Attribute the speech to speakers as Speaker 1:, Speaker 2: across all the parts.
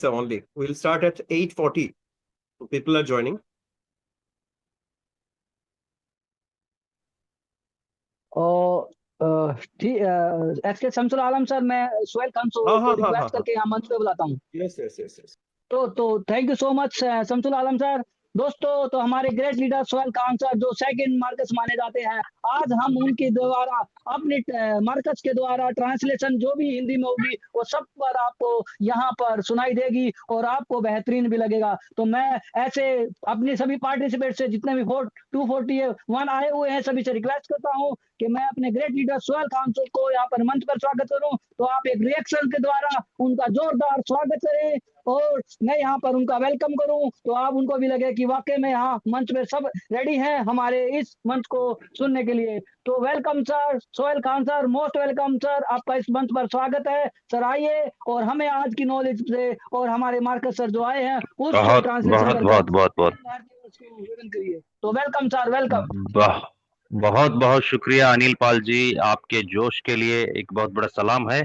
Speaker 1: only. We'll start at 8:40. People are joining.
Speaker 2: एक्सके Shamsul Alam sir, मैं सोहेल खान को रिक्वेस्ट करके यहाँ मंच पे बुलाता हूँ।
Speaker 1: Yes.
Speaker 2: तो thank you so much Shamsul Alam sir. दोस्तों, तो हमारे great leader Sohail Khan sir जो सेकंड मार्कस माने जाते हैं, आज हम उनके द्वारा अपने मार्कस के द्वारा ट्रांसलेशन जो भी हिंदी में होगी वो सब पर आपको यहाँ पर सुनाई देगी और आपको बेहतरीन भी लगेगा। तो मैं ऐसे अपने सभी पार्टिसिपेट से, जितने भी 241 आए हुए हैं, सभी से रिक्वेस्ट करता हूँ कि मैं अपने great leader Sohail Khan sir को यहाँ पर मंच पर स्वागत करूँ। तो आप एक रिएक्शन के द्वारा उनका जोरदार स्वागत करें और मैं यहाँ पर उनका वेलकम करूं, तो आप उनको भी लगे कि वाकई में यहाँ मंच में सब रेडी हैं हमारे इस मंच को सुनने के लिए। तो welcome sir, Sohail Khan sir, most welcome sir, आपका इस मंच पर स्वागत है सर। आइए और हमें आज की नॉलेज से और हमारे मार्कस सर जो आए हैं उससे ट्रांसलेशन करिए। तो वेलकम सर, वेलकम।
Speaker 3: बहुत बहुत शुक्रिया अनिल पाल जी, आपके जोश के लिए एक बहुत बड़ा सलाम है।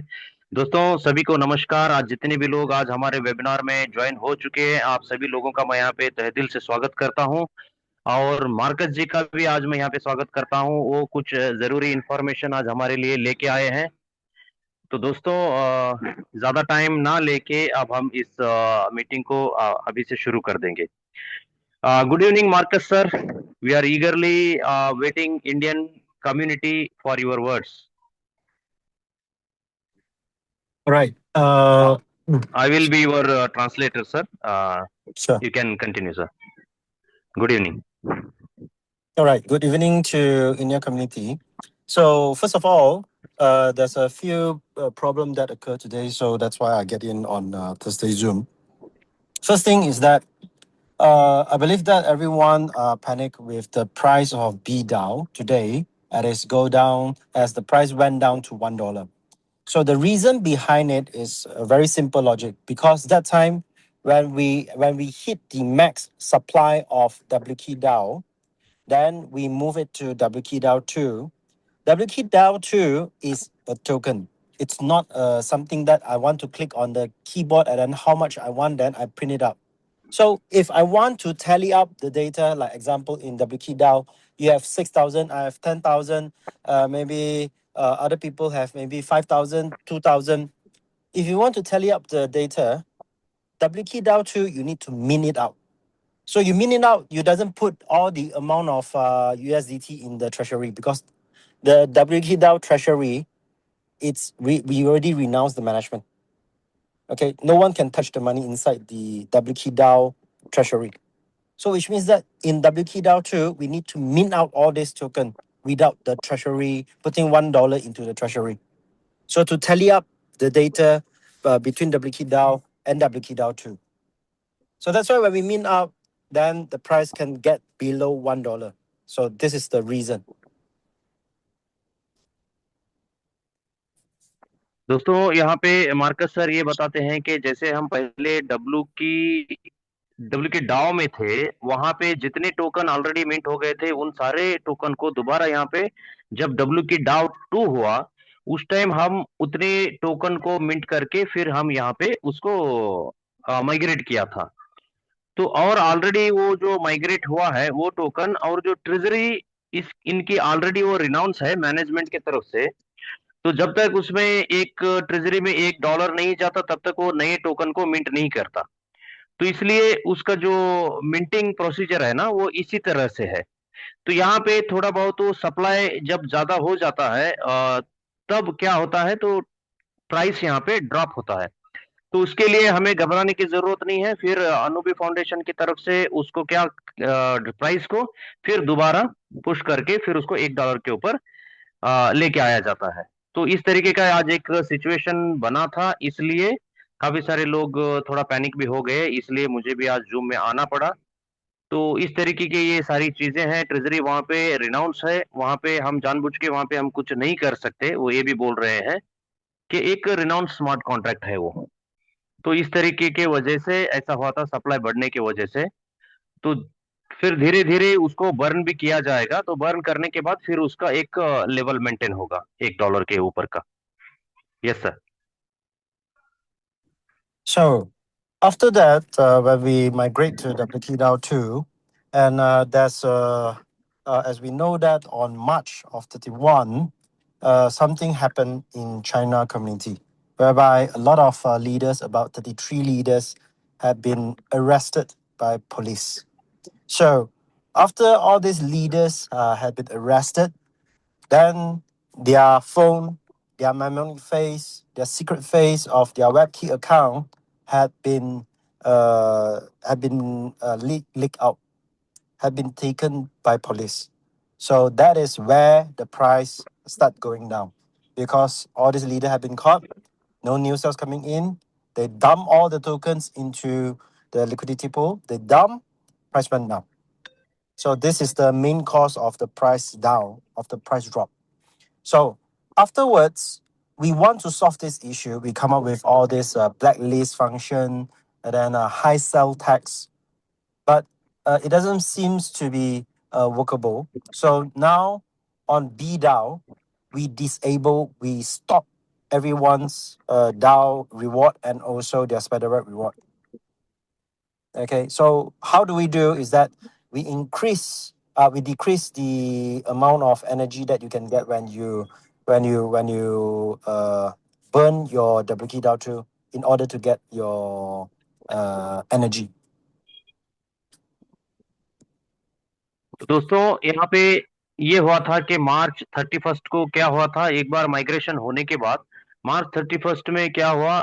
Speaker 3: दोस्तों सभी को नमस्कार। आज जितने भी लोग आज हमारे वेबिनार में ज्वाइन हो चुके हैं, आप सभी लोगों का मैं यहाँ पे तहे दिल से स्वागत करता हूँ और मार्कस जी का भी आज मैं यहाँ पे स्वागत करता हूँ। वो कुछ जरूरी इंफॉर्मेशन आज हमारे लिए लेके आए हैं। तो दोस्तों ज्यादा टाइम ना लेके अब हम इस मीटिंग को अभी से शुरू कर देंगे। Good evening, Marcus sir. We are eagerly waiting Indian community for your words.
Speaker 4: Right.
Speaker 3: I will be your translator, sir.
Speaker 4: Sure.
Speaker 3: You can continue, sir. Good evening.
Speaker 4: All right. Good evening to Indian community. So first of all, there's a few problems that occur today, so that's why I get in on Thursday Zoom. First thing is that I believe that everyone panicked with the price of BDAO today, as the price went down to $1. So the reason behind it is a very simple logic, because that time when we hit the max supply of WKDAO, then we move it to WKDAO 2. WKDAO 2 is a token. It's not something that I want to click on the keyboard and then how much I want, then I print it up. So if I want to tally up the data, like example in WKDAO, you have 6,000, I have 10,000, maybe other people have maybe 5,000, 2,000. If you want to tally up the data, WKDAO 2, you need to mint it out. So you mint it out, you doesn't put all the amount of USDT in the treasury, because the WKDAO treasury, we already renounced the management. Okay, no one can touch the money inside the WKDAO treasury. So which means that in WKDAO 2, we need to mint out all this token without the treasury putting $1 into the treasury. So to tally up the data between WKDAO and WKDAO 2. So that's why when we mint out, then the price can get below $1. So this is the reason.
Speaker 3: दोस्तों यहाँ पे Marcus sir ये बताते हैं कि जैसे हम पहले डब्ल्यू के डाओ में थे, वहां पे जितने टोकन ऑलरेडी मिंट हो गए थे उन सारे टोकन को दोबारा यहाँ पे जब डब्ल्यू की डाओ 2 हुआ, उस टाइम हम उतने टोकन को मिंट करके फिर हम यहाँ पे उसको माइग्रेट किया था। तो और ऑलरेडी वो जो माइग्रेट हुआ है वो टोकन और जो ट्रेजरी इनकी ऑलरेडी वो रिनाउंस है मैनेजमेंट की तरफ से। तो जब तक उसमें एक ट्रेजरी में $1 नहीं जाता तब तक वो नए टोकन को मिंट नहीं करता। तो इसलिए उसका जो मिंटिंग प्रोसीजर है ना वो इसी तरह से है। तो यहाँ पे थोड़ा बहुत तो सप्लाई जब ज्यादा हो जाता है तब क्या होता है, तो प्राइस यहाँ पे ड्रॉप होता है। तो उसके लिए हमें घबराने की जरूरत नहीं है। फिर अनुबी फाउंडेशन की तरफ से उसको क्या प्राइस को फिर दोबारा पुश करके फिर उसको $1 के ऊपर लेके आया जाता है। तो इस तरीके का आज एक सिचुएशन बना था, इसलिए काफी सारे लोग थोड़ा पैनिक भी हो गए, इसलिए मुझे भी आज जूम में आना पड़ा। तो इस तरीके की ये सारी चीजें हैं। ट्रेजरी वहां पे रिनाउंस है, वहां पे हम जानबूझ के वहां पे हम कुछ नहीं कर सकते। वो ये भी बोल रहे हैं कि एक रिनाउंस स्मार्ट कॉन्ट्रैक्ट है वो। तो इस तरीके के वजह से ऐसा हुआ था, सप्लाई बढ़ने की वजह से। तो फिर धीरे धीरे उसको बर्न भी किया जाएगा। तो बर्न करने के बाद फिर उसका एक लेवल मेंटेन होगा $1 के ऊपर का। Yes sir.
Speaker 4: So After that, when we migrate to WT DAO 2, and as we know that on March of 31, something happened in China community, whereby a lot of leaders, about 33 leaders, have been arrested by police. So after all these leaders had been arrested, then their phone, their memory face, their secret face of their WebKey account had been leaked out, had been taken by police. So that is where the price start going down, because all these leaders have been caught, no new sales coming in. They dump all the tokens into the liquidity pool. They dump, price went down. So this is the main cause of the price down, of the price drop. So afterwards, we want to solve this issue. We come up with all this blacklist function and then a high sell tax, but it doesn't seem to be workable. So now on BDAO, we stop everyone's DAO reward and also their spider web reward. Okay, so how do we do is that we decrease the amount of energy that you can get when you burn your WT DAO 2 in order to get your energy.
Speaker 3: तो दोस्तों यहाँ पे ये हुआ था कि मार्च 31 को क्या हुआ था, एक बार माइग्रेशन होने के बाद मार्च 31 में क्या हुआ,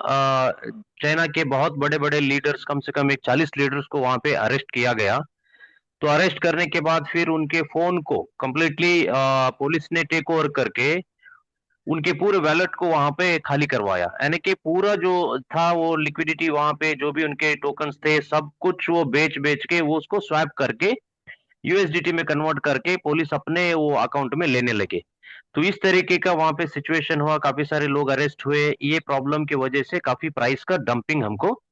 Speaker 3: चाइना के बहुत बड़े बड़े लीडर्स, कम से कम एक 40 लीडर्स को वहां पे अरेस्ट किया गया। तो अरेस्ट करने के बाद फिर उनके फोन को कंप्लीटली पुलिस ने टेक ओवर करके उनके पूरे वैलेट को वहां पे खाली करवाया, यानी कि पूरा जो था वो लिक्विडिटी वहां पे जो भी उनके टोकन्स थे सब कुछ वो बेच के वो उसको स्वैप करके यूएसडीटी में कन्वर्ट करके पुलिस अपने वो अकाउंट में लेने लगे। तो इस तरीके का वहां पे सिचुएशन हुआ, काफी सारे लोग अरेस्ट हुए। ये प्रॉब्लम की वजह से काफी प्राइस का डंपिंग हमको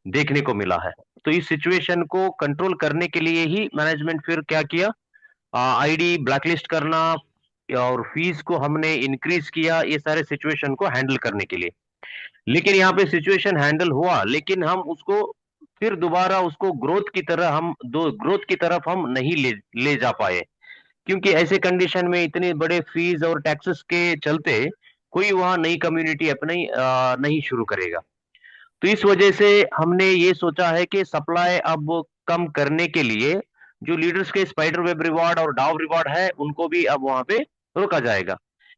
Speaker 3: देखने को मिला है। तो इस सिचुएशन को कंट्रोल करने के लिए ही मैनेजमेंट फिर क्या किया, आईडी ब्लैकलिस्ट करना और फीस को हमने इंक्रीज किया, ये सारे सिचुएशन को हैंडल करने के लिए। लेकिन यहाँ पे सिचुएशन हैंडल हुआ, लेकिन हम उसको फिर दोबारा उसको ग्रोथ की तरफ हम नहीं ले जा पाए, क्योंकि ऐसे कंडीशन में इतने बड़े फीस और टैक्सेस के चलते कोई वहां नई कम्युनिटी अपनी नहीं शुरू करेगा। तो इस वजह से हमने ये सोचा है कि सप्लाई अब कम करने के लिए जो लीडर्स के स्पाइडर वेब रिवॉर्ड और डाव रिवॉर्ड है उनको भी अब वहां पे रोका जाएगा,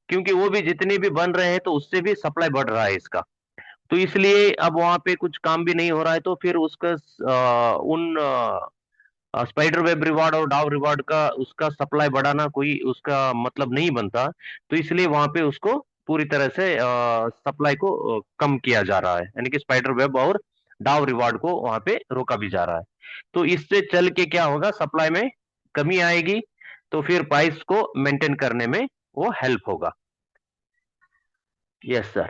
Speaker 3: क्योंकि वो भी जितने भी बन रहे हैं तो उससे भी सप्लाई बढ़ रहा है इसका। तो इसलिए अब वहां पे कुछ काम भी नहीं हो रहा है, तो फिर उसका उन स्पाइडर वेब रिवॉर्ड और डाव रिवॉर्ड का उसका सप्लाई बढ़ाना कोई उसका मतलब नहीं बनता। तो इसलिए वहां पे उसको पूरी तरह से सप्लाई को कम किया जा रहा है, यानी कि स्पाइडर वेब और डाव रिवॉर्ड को वहां पे रोका भी जा रहा है। तो इससे चल के क्या होगा, सप्लाई में कमी आएगी, तो फिर प्राइस को मेंटेन करने में वो हेल्प होगा। Yes sir.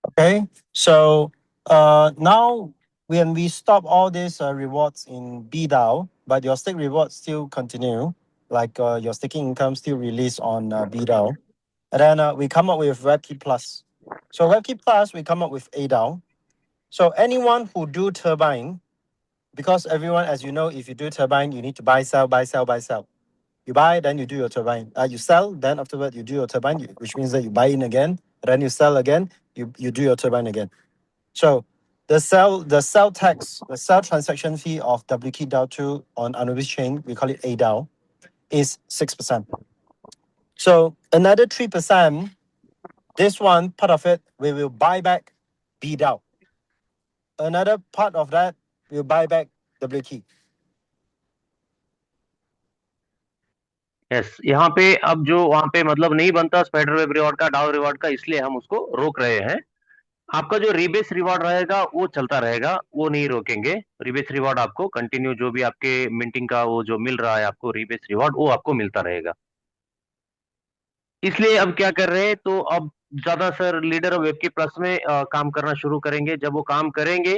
Speaker 4: Okay, so now when we stop all these rewards in BDAO, but your stake rewards still continue, like your staking income still released on BDAO, and then we come up with WebKey Plus. So WebKey Plus, we come up with ADAO. So anyone who do turbine, because everyone, as you know, if you do turbine, you need to buy, sell, buy, sell, buy, sell. You buy, then you do your turbine. You sell, then afterward you do your turbine, which means that you buy in again, then you sell again, you do your turbine again. So the sell tax, the sell transaction fee of WT DAO 2 on Anubis chain, we call it ADAO, is 6%. So another 3%, this one part of it, we will buy back BDAO. Another part of that, we'll buy back WT.
Speaker 3: Yes, यहाँ पे अब जो वहां पे मतलब नहीं बनता spider web reward का, डाव रिवॉर्ड का, इसलिए हम उसको रोक रहे हैं। आपका जो रीबेस रिवॉर्ड रहेगा वो चलता रहेगा, वो नहीं रोकेंगे। रीबेस रिवॉर्ड आपको कंटिन्यू जो भी आपके मिंटिंग का वो जो मिल रहा है आपको रीबेस रिवॉर्ड, वो आपको मिलता रहेगा। इसलिए अब क्या कर रहे हैं, तो अब ज्यादा सर लीडर वेबकी प्लस में काम करना शुरू करेंगे। जब वो काम करेंगे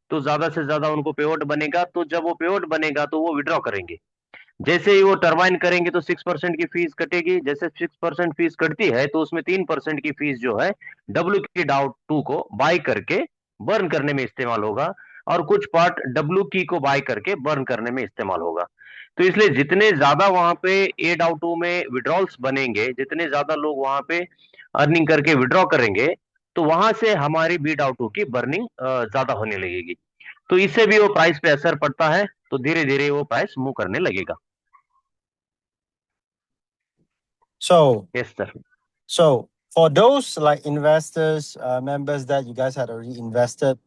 Speaker 3: तो ज्यादा से ज्यादा उनको पेआउट बनेगा, तो जब वो पेआउट बनेगा तो वो विड्रॉ करेंगे। जैसे ही वो टर्बाइन करेंगे तो 6% की फीस कटेगी। जैसे 6% फीस कटती है तो उसमें 3% की फीस जो है WT DAO 2 को बाय करके बर्न करने में इस्तेमाल होगा और कुछ पार्ट डब्ल्यू की को बाय करके बर्न करने में इस्तेमाल होगा। तो इसलिए जितने ज्यादा वहां पे ए डाउ 2 में विड्रॉल्स बनेंगे, जितने ज्यादा लोग वहां पे अर्निंग करके विड्रॉ करेंगे, तो वहां से हमारी बी डाउ 2 की बर्निंग ज्यादा होने लगेगी। तो इससे भी वो प्राइस पे असर पड़ता है, तो धीरे धीरे वो प्राइस मूव करने लगेगा।
Speaker 4: So,
Speaker 3: yes sir.
Speaker 4: so for those like investors, members that you guys had already invested,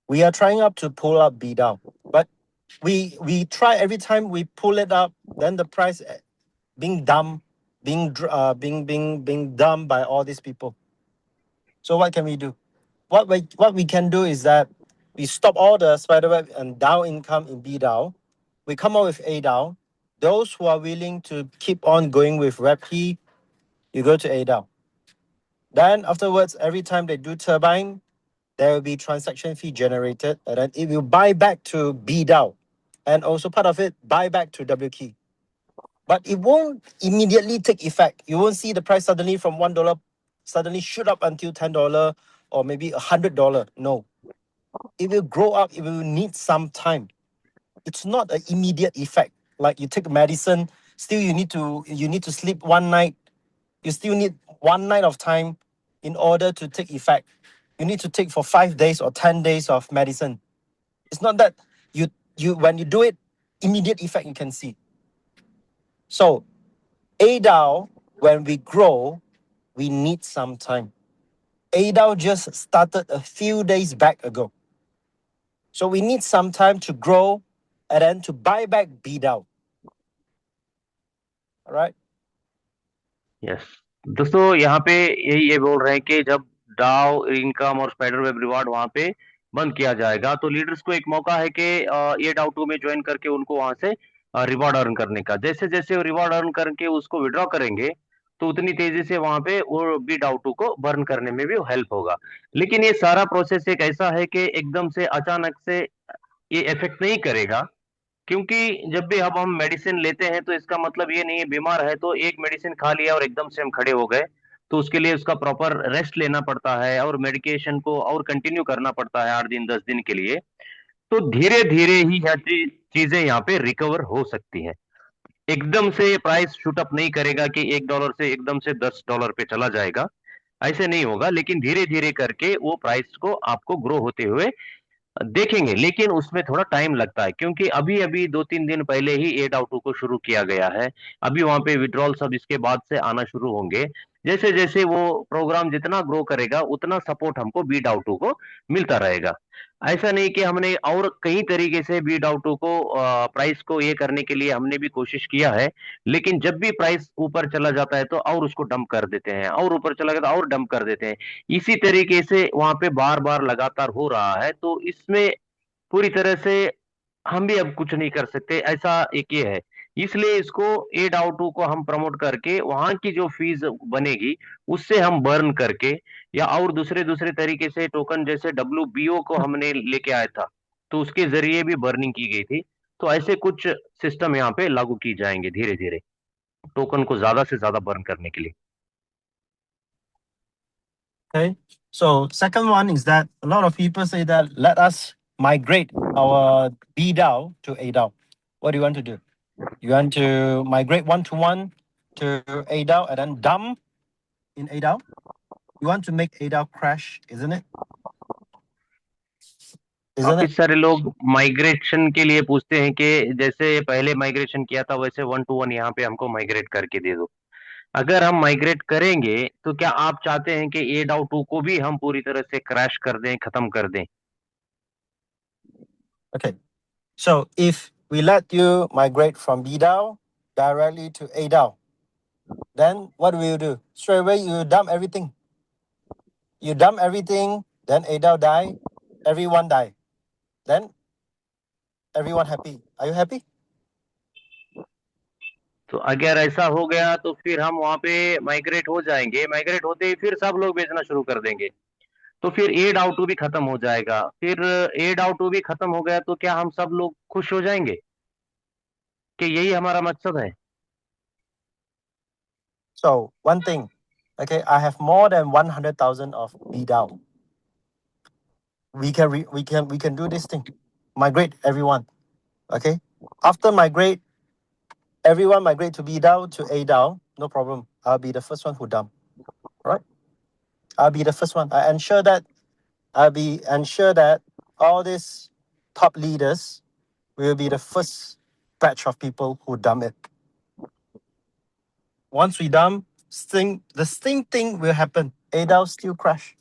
Speaker 4: we are trying up to pull up B down, but we try every time we pull it up, then the price being dumped, being dumped by all these people. So what can we do? What we can do is that we stop all the spiderweb and down income in B down. We come up with A down. Those who are willing to keep on going with WebKey, you go to A down. Then afterwards, every time they do turbine, there will be transaction fee generated, and then it will buy back to B down, and also part of it buy back to W key. But it won't immediately take effect. You won't see the price suddenly from $1 suddenly shoot up until $10 or maybe $100. No, it will grow up. It will need some time. It's not an immediate effect. Like you take medicine, still you need to sleep one night. You still need 1 night of time in order to take effect. You need to take for 5 days or 10 days of medicine. It's not that you when you do it, immediate effect you can see. So ADAO, when we grow, we need some time. ADAO just started a few days back ago. So we need some time to grow and then to buy back BDAO. All right?
Speaker 3: Yes दोस्तों, यहाँ पे यही ये बोल रहे हैं कि जब डाउ इनकम और स्पाइडर वेब रिवार्ड वहां पे बंद किया जाएगा, तो लीडर्स को एक मौका है कि ये डाउ 2 में ज्वाइन करके उनको वहां से रिवार्ड अर्न करने का। जैसे जैसे वो रिवार्ड अर्न करके उसको विड्रॉ करेंगे, तो उतनी तेजी से वहां पे वो बी डाउ 2 को बर्न करने में भी हेल्प होगा। लेकिन ये सारा प्रोसेस एक ऐसा है कि एकदम से अचानक से ये इफेक्ट नहीं करेगा, क्योंकि जब भी अब हम मेडिसिन लेते हैं तो इसका मतलब ये नहीं है बीमार है तो एक मेडिसिन खा लिया और एकदम से हम खड़े हो गए। तो उसके लिए उसका प्रॉपर रेस्ट लेना पड़ता है और मेडिकेशन को और कंटिन्यू करना पड़ता है 8 दिन 10 दिन के लिए। तो धीरे धीरे ही यह चीजें यहाँ पे रिकवर हो सकती हैं। एकदम से प्राइस शूट अप नहीं करेगा कि $1 से एकदम से $10 पे चला जाएगा, ऐसे नहीं होगा। लेकिन धीरे धीरे करके वो प्राइस को आपको ग्रो होते हुए देखेंगे, लेकिन उसमें थोड़ा टाइम लगता है, क्योंकि अभी अभी 2-3 दिन पहले ही ए डाउ 2 को शुरू किया गया है। अभी वहां पे विड्रॉल सब इसके बाद से आना शुरू होंगे। जैसे जैसे वो प्रोग्राम जितना ग्रो करेगा उतना सपोर्ट हमको बी डाउ 2 को मिलता रहेगा। ऐसा नहीं कि हमने और कई तरीके से बी डाउ 2 को प्राइस को ये करने के लिए हमने भी कोशिश किया है, लेकिन जब भी प्राइस ऊपर चला जाता है तो और उसको डंप कर देते हैं, और ऊपर चला गया तो और डंप कर देते हैं। इसी तरीके से वहां पे बार बार लगातार हो रहा है। तो इसमें पूरी तरह से हम भी अब कुछ नहीं कर सकते, ऐसा एक ये है। इसलिए इसको ए डाउ 2 को हम प्रमोट करके वहां की जो फीस बनेगी उससे हम बर्न करके, या और दूसरे दूसरे तरीके से टोकन जैसे डब्ल्यू को हमने लेके आया था तो उसके जरिए भी बर्निंग की गई थी। तो ऐसे कुछ सिस्टम यहाँ पे लागू की जाएंगे धीरे धीरे टोकन को ज्यादा से ज्यादा बर्न करने के लिए।
Speaker 4: Okay. So second one is that a lot of people say that let us migrate our BDAO to ADAO. What do you want to do? You want to migrate one-to-one to ADAO and then dump in ADAO? You want to make ADAO crash, isn't it? Isn't
Speaker 3: काफी
Speaker 4: it?
Speaker 3: सारे लोग migration के लिए पूछते हैं कि जैसे पहले माइग्रेशन किया था वैसे 1-to-1 यहाँ पे हमको माइग्रेट करके दे दो। अगर हम माइग्रेट करेंगे तो क्या आप चाहते हैं कि ए डाउ 2 को भी हम पूरी तरह से क्रैश कर दें, खत्म कर दें?
Speaker 4: Okay. So if we let you migrate from BDAO directly to ADAO, then what will you do? Straight away you dump everything. You dump everything, then ADAO die, everyone die. Then everyone happy. Are you happy?
Speaker 3: तो अगर ऐसा हो गया तो फिर हम वहां पे माइग्रेट हो जाएंगे, माइग्रेट होते ही फिर सब लोग बेचना शुरू कर देंगे, तो फिर ए डाउ 2 भी खत्म हो जाएगा। फिर ए डाउ 2 भी खत्म हो गया तो क्या हम सब लोग खुश हो जाएंगे? कि यही हमारा मकसद है?
Speaker 4: So one thing, okay, I have more than 100,000 of BDAO. we can do this thing. Migrate everyone. Okay. After migrate, everyone migrate to BDAO to ADAO. No problem. I'll be the first one who dump. Right? I'll be the first one. Ensure that all these top leaders will be the first batch of people who dump it. Once we dump, the same thing will happen. ADAO still crash.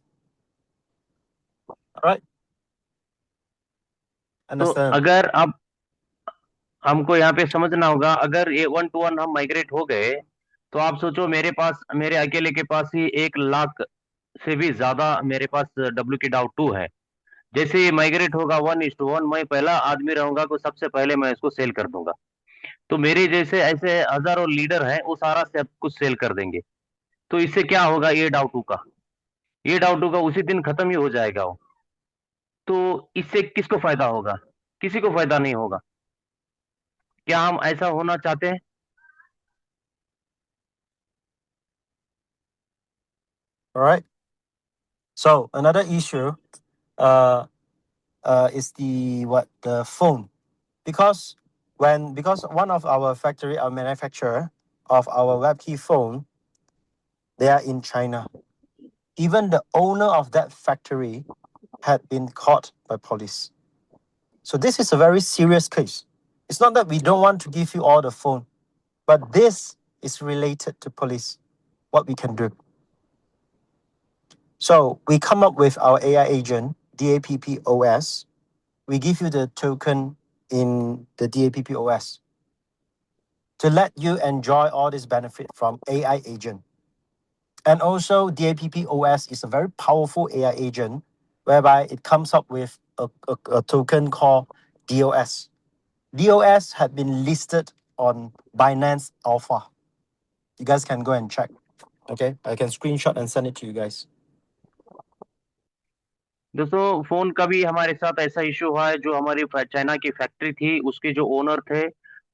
Speaker 4: All right?
Speaker 3: तो
Speaker 4: Understand?
Speaker 3: अगर अब हमको यहाँ पे समझना होगा, अगर ये 1 to 1 हम माइग्रेट हो गए, तो आप सोचो मेरे अकेले के पास ही 1 लाख से भी ज्यादा मेरे पास WK-DAO2 है। जैसे ये माइग्रेट होगा 1:1, मैं पहला आदमी रहूंगा तो सबसे पहले मैं इसको सेल कर दूंगा। तो मेरे जैसे ऐसे हजारों लीडर हैं, वो सारा सब कुछ सेल कर देंगे। तो इससे क्या होगा, ये डाउ टू का उसी दिन खत्म ही हो जाएगा वो। तो इससे किसको फायदा होगा? किसी को फायदा नहीं होगा। क्या हम ऐसा होना चाहते हैं?
Speaker 4: All right. So another issue is the phone. Because one of our manufacturer of our WebKey phone, they are in China. Even the owner of that factory had been caught by police. So this is a very serious case. It's not that we don't want to give you all the phone, but this is related to police, what we can do. So we come up with our AI agent, DAPP-OS. We give you the token in the DAPP-OS to let you enjoy all this benefit from AI agent. And also DAPP-OS is a very powerful AI agent whereby it comes up with a token called DOS. DOS had been listed on Binance Alpha. You guys can go and check. Okay, I can screenshot and send it to you guys.
Speaker 3: दोस्तों, phone का भी हमारे साथ ऐसा issue हुआ है। जो हमारी चाइना की फैक्ट्री थी, उसके जो ओनर थे,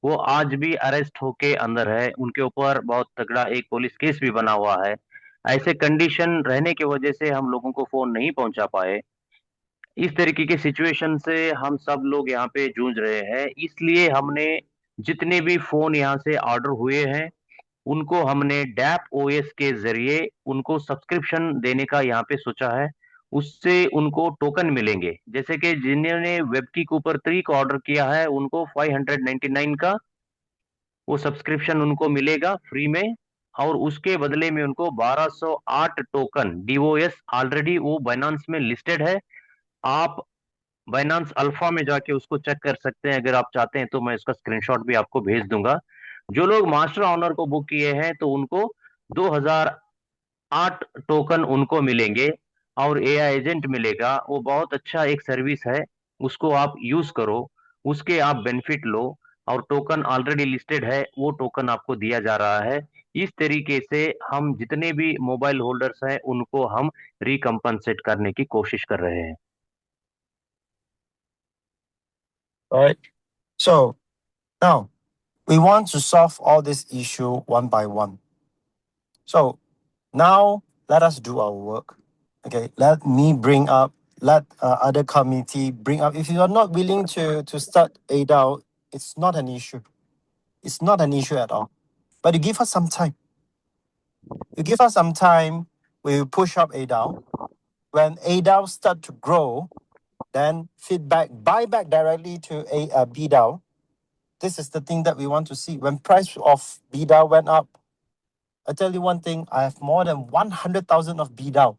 Speaker 3: वो आज भी अरेस्ट होके अंदर है। उनके ऊपर बहुत तगड़ा एक पुलिस केस भी बना हुआ है। ऐसे कंडीशन रहने की वजह से हम लोगों को फोन नहीं पहुंचा पाए। इस तरीके के सिचुएशन से हम सब लोग यहाँ पे जूझ रहे हैं। इसलिए हमने जितने भी फोन यहाँ से ऑर्डर हुए हैं, उनको हमने डैप ओएस के जरिए उनको सब्सक्रिप्शन देने का यहाँ पे सोचा है। उससे उनको टोकन मिलेंगे। जैसे कि जिन्होंने वेबकी कूपर 3 को ऑर्डर किया है, उनको 599 का वो सब्सक्रिप्शन उनको मिलेगा फ्री में। और उसके बदले में उनको 1208 टोकन डीओएस ऑलरेडी वो बाइनांस में लिस्टेड है। आप बाइनांस अल्फा में जाके उसको चेक कर सकते हैं। अगर आप चाहते हैं तो मैं इसका स्क्रीनशॉट भी आपको भेज दूंगा। जो लोग मास्टर ऑनर को बुक किए हैं, तो उनको 2008 टोकन उनको मिलेंगे और एआई एजेंट मिलेगा। वो बहुत अच्छा एक सर्विस है, उसको आप यूज करो, उसके आप बेनिफिट लो। और टोकन ऑलरेडी लिस्टेड है, वो टोकन आपको दिया जा रहा है। इस तरीके से हम जितने भी मोबाइल होल्डर्स हैं, उनको हम रिकम्पनसेट करने की कोशिश कर रहे हैं।
Speaker 4: All right. So now we want to solve all this issue one by one. So now let us do our work. Okay. Let other committee bring up. If you are not willing to start ADAO, it's not an issue. It's not an issue at all. But you give us some time. You give us some time, we will push up ADAO. When ADAO start to grow, then buy back directly to BDAO. This is the thing that we want to see. When price of BDAO went up, I tell you one thing, I have more than 100,000 of BDAO.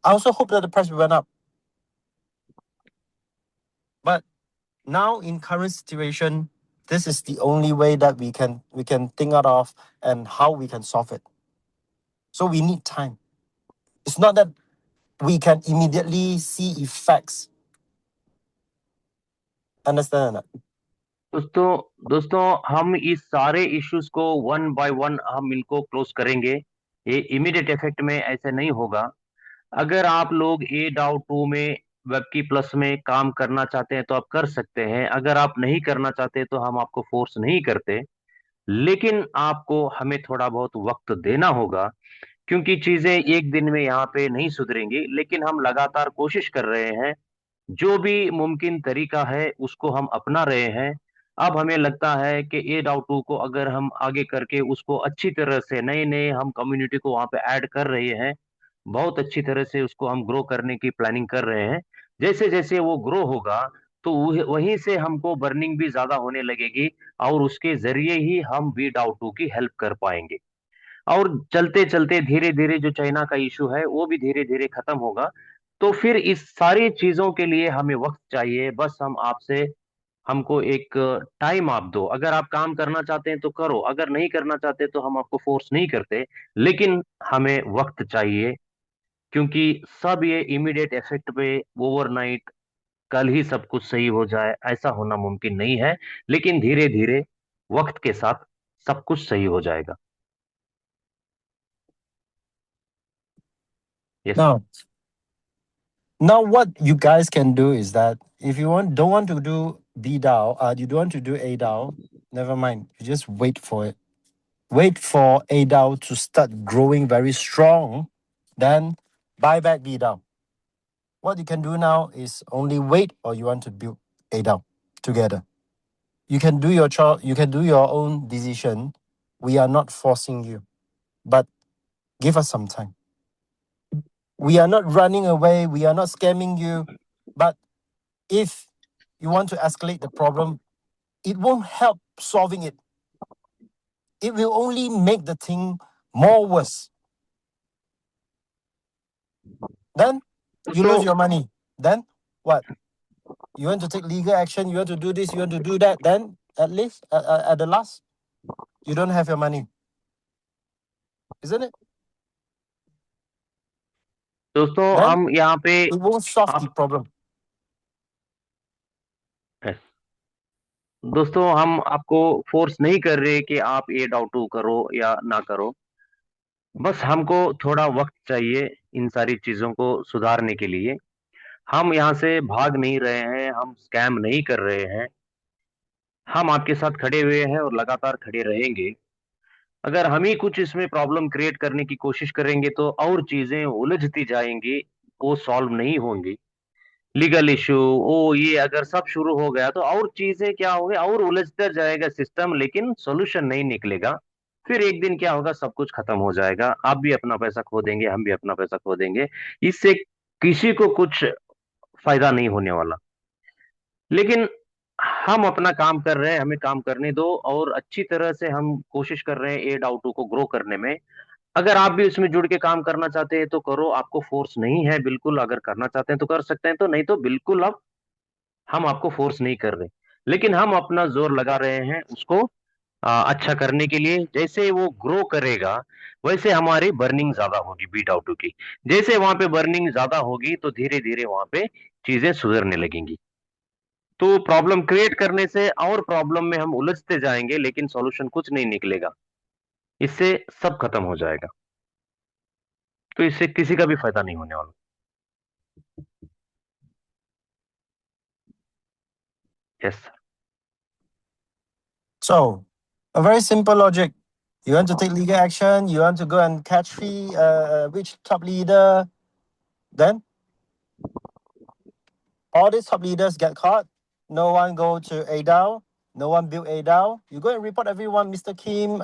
Speaker 4: I also hope that the price went up. But now in current situation, this is the only way that we can think out of and how we can solve it. So we need time. It's not that we can immediately see effects. Understand that?
Speaker 3: दोस्तों हम इस सारे issues को 1 by 1 हम इनको close करेंगे। ये immediate effect में ऐसे नहीं होगा। अगर आप लोग ADAO2 में वेबकी प्लस में काम करना चाहते हैं तो आप कर सकते हैं। अगर आप नहीं करना चाहते तो हम आपको फोर्स नहीं करते, लेकिन आपको हमें थोड़ा बहुत वक्त देना होगा, क्योंकि चीजें एक दिन में यहाँ पे नहीं सुधरेंगी। लेकिन हम लगातार कोशिश कर रहे हैं जो भी मुमकिन तरीका है उसको हम अपना रहे हैं। अब हमें लगता है कि ए डाउ 2 को अगर हम आगे करके उसको अच्छी तरह से नए नए हम कम्युनिटी को वहां पे ऐड कर रहे हैं, बहुत अच्छी तरह से उसको हम ग्रो करने की प्लानिंग कर रहे हैं। जैसे जैसे वो ग्रो होगा तो वहीं से हमको बर्निंग भी ज्यादा होने लगेगी, और उसके जरिए ही हम बी डाउ 2 की हेल्प कर पाएंगे। और चलते चलते धीरे धीरे जो चाइना का इशू है वो भी धीरे धीरे खत्म होगा। तो फिर इस सारी चीजों के लिए हमें वक्त चाहिए। बस हम आपसे, हमको एक टाइम आप दो। अगर आप काम करना चाहते हैं तो करो, अगर नहीं करना चाहते तो हम आपको फोर्स नहीं करते, लेकिन हमें वक्त चाहिए। क्योंकि सब ये इमीडिएट इफेक्ट पे ओवरनाइट कल ही सब कुछ सही हो जाए ऐसा होना मुमकिन नहीं है। लेकिन धीरे धीरे वक्त के साथ सब कुछ सही हो जाएगा। Yes.
Speaker 4: Now what you guys can do is that if you don't want to do B DAO, you don't want to do A DAO, never mind. You just wait for it. Wait for A DAO to start growing very strong, then buy back B DAO. What you can do now is only wait, or you want to build A DAO together. You can do you can do your own decision. We are not forcing you, but give us some time. We are not running away, we are not scamming you, but if you want to escalate the problem, it won't help solving it. It will only make the thing more worse. Then you lose your money. Then what? You want to take legal action, you want to do this, you want to do that, then at least at the last, you don't have your money. Isn't it?
Speaker 3: दोस्तों
Speaker 4: Then
Speaker 3: हम यहाँ पे
Speaker 4: it won't solve the
Speaker 3: आप
Speaker 4: problem.
Speaker 3: Yes. दोस्तों हम आपको force नहीं कर रहे कि आप ये डाउ 2 करो या ना करो। बस हमको थोड़ा वक्त चाहिए इन सारी चीजों को सुधारने के लिए। हम यहाँ से भाग नहीं रहे हैं, हम स्कैम नहीं कर रहे हैं। हम आपके साथ खड़े हुए हैं और लगातार खड़े रहेंगे। अगर हम ही कुछ इसमें प्रॉब्लम क्रिएट करने की कोशिश करेंगे तो और चीजें उलझती जाएंगी, वो सॉल्व नहीं होंगी। लीगल इशू, ओ ये अगर सब शुरू हो गया तो और चीजें क्या हो गया, और उलझता जाएगा सिस्टम, लेकिन सॉल्यूशन नहीं निकलेगा। फिर एक दिन क्या होगा, सब कुछ खत्म हो जाएगा। आप भी अपना पैसा खो देंगे, हम भी अपना पैसा खो देंगे। इससे किसी को कुछ फायदा नहीं होने वाला। लेकिन हम अपना काम कर रहे हैं, हमें काम करने दो, और अच्छी तरह से हम कोशिश कर रहे हैं ए डाउ 2 को ग्रो करने में। अगर आप भी इसमें जुड़ के काम करना चाहते हैं तो करो, आपको फोर्स नहीं है बिल्कुल। अगर करना चाहते हैं तो कर सकते हैं, तो नहीं तो बिल्कुल आप, हम आपको फोर्स नहीं कर रहे। लेकिन हम अपना जोर लगा रहे हैं उसको अच्छा करने के लिए। जैसे वो ग्रो करेगा वैसे हमारी बर्निंग ज्यादा होगी बी डाउ 2 की। जैसे वहां पे बर्निंग ज्यादा होगी तो धीरे धीरे वहां पे चीजें सुधरने लगेंगी। तो प्रॉब्लम क्रिएट करने से और प्रॉब्लम में हम उलझते जाएंगे, लेकिन सॉल्यूशन कुछ नहीं निकलेगा। इससे सब खत्म हो जाएगा। तो इससे किसी का भी फायदा नहीं होने वाला। Yes.
Speaker 4: So, a very simple logic. You want to take legal action, you want to go and catch which top leader, then all these top leaders get caught. No one go to ADAO, no one build ADAO. You go and report everyone, Mr. Kim,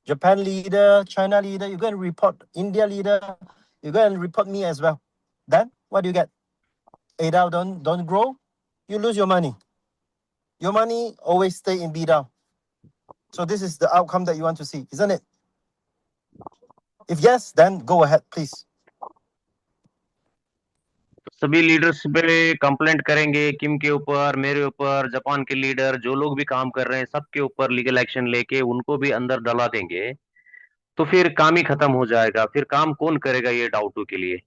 Speaker 4: Japan leader, China leader, you go and report India leader, you go and report me as well. Then what do you get? ADAO don't grow, you lose your money. Your money always stay in BDAO. So this is the outcome that you want to see, isn't it? If yes, then go ahead, please.
Speaker 3: सभी leaders पे complaint करेंगे, किम के ऊपर, मेरे ऊपर, Japan के leader, जो लोग भी काम कर रहे हैं सबके ऊपर लीगल एक्शन लेके उनको भी अंदर डला देंगे। तो फिर काम ही खत्म हो जाएगा। फिर काम कौन करेगा ये डाउ 2 के लिए?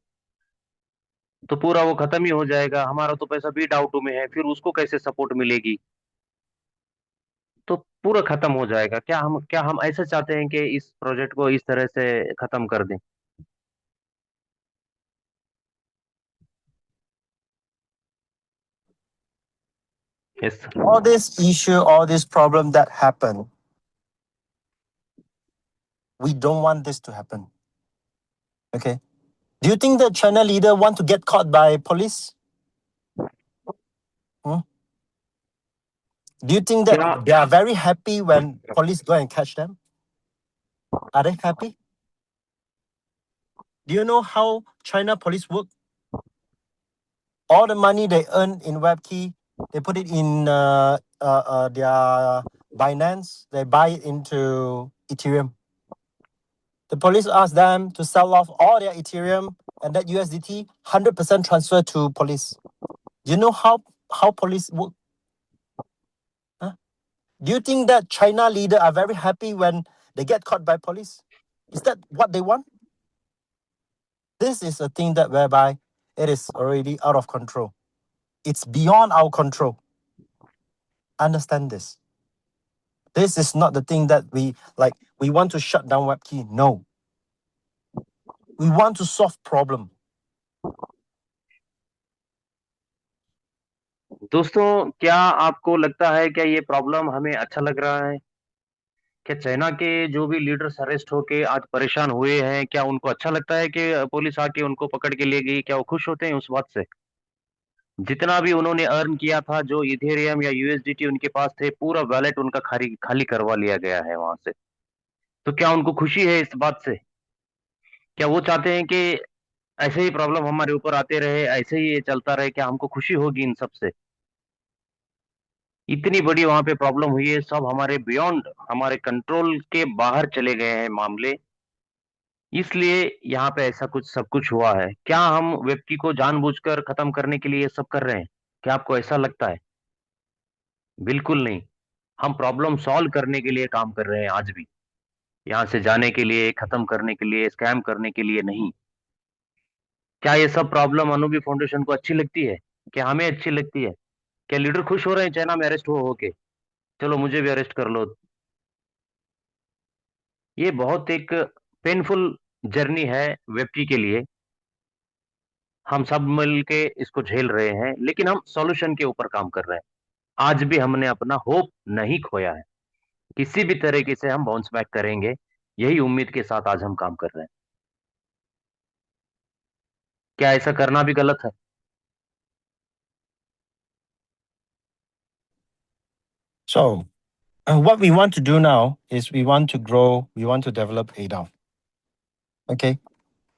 Speaker 3: तो पूरा वो खत्म ही हो जाएगा। हमारा तो पैसा भी डाउ 2 में है, फिर उसको कैसे सपोर्ट मिलेगी? तो पूरा खत्म हो जाएगा। क्या हम ऐसे चाहते हैं कि इस प्रोजेक्ट को इस तरह से खत्म कर दें? Yes.
Speaker 4: All this issue, all this problem that happen, we don't want this to happen. Okay? Do you think the China leader want to get caught by police? Do you think that
Speaker 3: Yeah.
Speaker 4: they are very happy when police go and catch them? Are they happy? Do you know how China police work? All the money they earn in WebKey, they put it in their Binance. They buy it into Ethereum. The police ask them to sell off all their Ethereum, and that USDT 100% transfer to police. Do you know how police work? Huh? Do you think that China leader are very happy when they get caught by police? Is that what they want? This is a thing that whereby it is already out of control. It's beyond our control. Understand this. This is not the thing that we like. We want to shut down WebKey. No. We want to solve problem.
Speaker 3: दोस्तों, क्या आपको लगता है क्या ये problem हमें अच्छा लग रहा है? क्या चाइना के जो भी लीडर्स अरेस्ट होके आज परेशान हुए हैं, क्या उनको अच्छा लगता है कि पुलिस आके उनको पकड़ के ले गई? क्या वो खुश होते हैं उस बात से? जितना भी उन्होंने अर्न किया था, जो इथेरियम या यूएसडीटी उनके पास थे, पूरा वॉलेट उनका खाली करवा लिया गया है वहां से। तो क्या उनको खुशी है इस बात से? क्या वो चाहते हैं कि ऐसे ही प्रॉब्लम हमारे ऊपर आते रहे, ऐसे ही ये चलता रहे? क्या हमको खुशी होगी इन सब से? इतनी बड़ी वहां पे प्रॉब्लम हुई है, सब हमारे बियॉन्ड, हमारे कंट्रोल के बाहर चले गए हैं मामले, इसलिए यहाँ पे ऐसा कुछ सब कुछ हुआ है। क्या हम वेबकी को जानबूझकर खत्म करने के लिए ये सब कर रहे हैं? क्या आपको ऐसा लगता है? बिल्कुल नहीं। हम प्रॉब्लम सॉल्व करने के लिए काम कर रहे हैं आज भी, यहाँ से जाने के लिए, खत्म करने के लिए, स्कैम करने के लिए नहीं। क्या ये सब प्रॉब्लम अनुबी फाउंडेशन को अच्छी लगती है? क्या हमें अच्छी लगती है? क्या लीडर खुश हो रहे हैं चाइना में अरेस्ट होके? चलो मुझे भी अरेस्ट कर लो। ये बहुत एक पेनफुल जर्नी है वेबकी के लिए। हम सब मिल के इसको झेल रहे हैं, लेकिन हम सॉल्यूशन के ऊपर काम कर रहे हैं। आज भी हमने अपना होप नहीं खोया है। किसी भी तरीके से हम बाउंस बैक करेंगे, यही उम्मीद के साथ आज हम काम कर रहे हैं। क्या ऐसा करना भी गलत है?
Speaker 4: So, what we want to do now is we want to grow, we want to develop ADAO. Okay.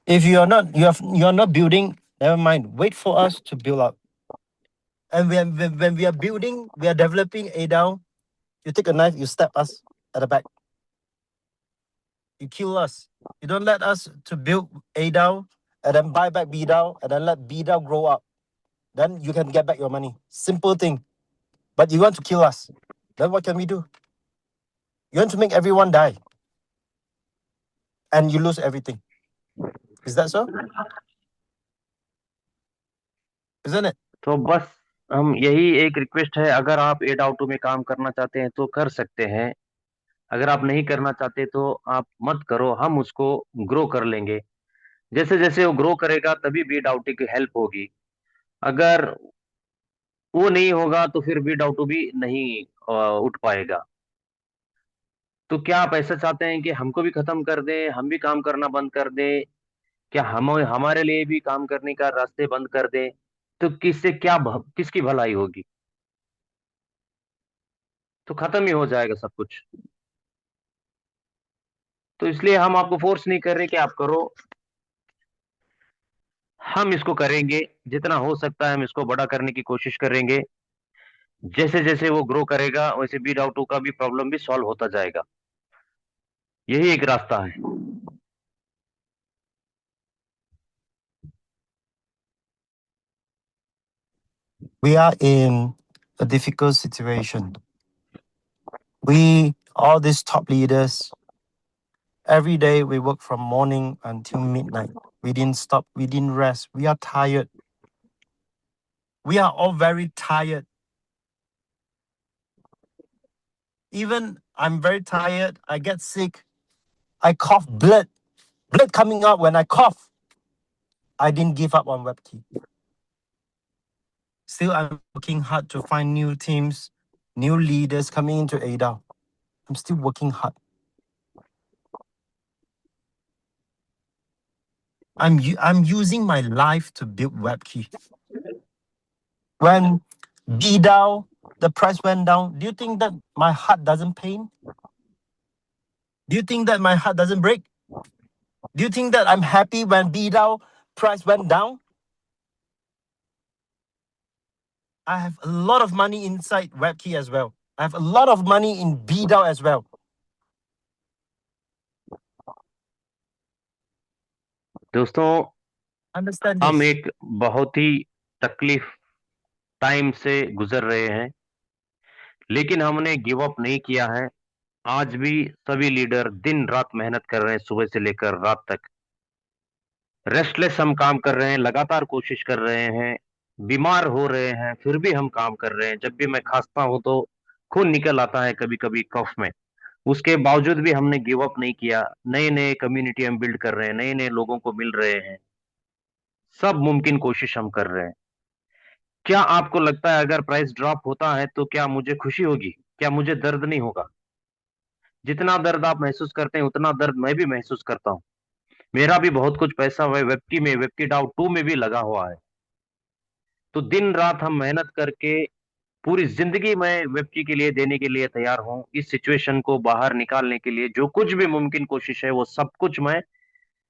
Speaker 4: If you're not building, never mind. Wait for us to build up. And when we are building, we are developing ADAO, you take a knife, you stab us at the back. You kill us. You don't let us to build ADAO and then buy back BDAO and then let BDAO grow up. Then you can get back your money. Simple thing. But you want to kill us. Then what can we do? You want to make everyone die. And you lose everything. Is that so? Isn't it?
Speaker 3: तो बस हम यही एक request है, अगर आप एडाउटो में काम करना चाहते हैं तो कर सकते हैं, अगर आप नहीं करना चाहते तो आप मत करो, हम उसको ग्रो कर लेंगे। जैसे जैसे वो ग्रो करेगा तभी बी डाउटी की हेल्प होगी। अगर वो नहीं होगा तो फिर बी डाउटो भी नहीं उठ पाएगा। तो क्या आप ऐसा चाहते हैं कि हमको भी खत्म कर दें, हम भी काम करना बंद कर दें? क्या हम हमारे लिए भी काम करने का रास्ते बंद कर दें? तो किससे क्या किसकी भलाई होगी? तो खत्म ही हो जाएगा सब कुछ। तो इसलिए हम आपको फोर्स नहीं कर रहे कि आप करो, हम इसको करेंगे, जितना हो सकता है हम इसको बड़ा करने की कोशिश करेंगे। जैसे जैसे वो ग्रो करेगा वैसे बी डाउटो का भी प्रॉब्लम भी सॉल्व होता जाएगा। यही एक रास्ता है।
Speaker 4: We are in a difficult situation. We, all these top leaders, every day we work from morning until midnight. We didn't stop, we didn't rest. We are tired. We are all very tired. Even I'm very tired. I get sick. I cough blood coming out when I cough. I didn't give up on WebKey. Still, I'm working hard to find new teams, new leaders coming into ADAO. I'm still working hard. I'm using my life to build WebKey. When BDAO, the price went down. Do you think that my heart doesn't pain? Do you think that my heart doesn't break? Do you think that I'm happy when BDAO price went down? I have a lot of money inside WebKey as well. I have a lot of money in BDAO as well.
Speaker 3: दोस्तों,
Speaker 4: Understand
Speaker 3: हम
Speaker 4: this.
Speaker 3: एक बहुत ही तकलीफ time से गुजर रहे हैं, लेकिन हमने गिव अप नहीं किया है। आज भी सभी लीडर दिन रात मेहनत कर रहे हैं, सुबह से लेकर रात तक। रेस्टलेस हम काम कर रहे हैं, लगातार कोशिश कर रहे हैं, बीमार हो रहे हैं, फिर भी हम काम कर रहे हैं। जब भी मैं खांसता हूं तो खून निकल आता है कभी कभी कफ में, उसके बावजूद भी हमने गिव अप नहीं किया। नए नए कम्युनिटी हम बिल्ड कर रहे हैं, नए नए लोगों को मिल रहे हैं, सब मुमकिन कोशिश हम कर रहे हैं। क्या आपको लगता है अगर प्राइस ड्रॉप होता है तो क्या मुझे खुशी होगी? क्या मुझे दर्द नहीं होगा? जितना दर्द आप महसूस करते हैं उतना दर्द मैं भी महसूस करता हूं। मेरा भी बहुत कुछ पैसा वेबकी में, वेबकी डाउ 2 में भी लगा हुआ है। तो दिन रात हम मेहनत करके पूरी जिंदगी मैं वेबकी के लिए देने के लिए तैयार हूं। इस सिचुएशन को बाहर निकालने के लिए जो कुछ भी मुमकिन कोशिश है वो सब कुछ मैं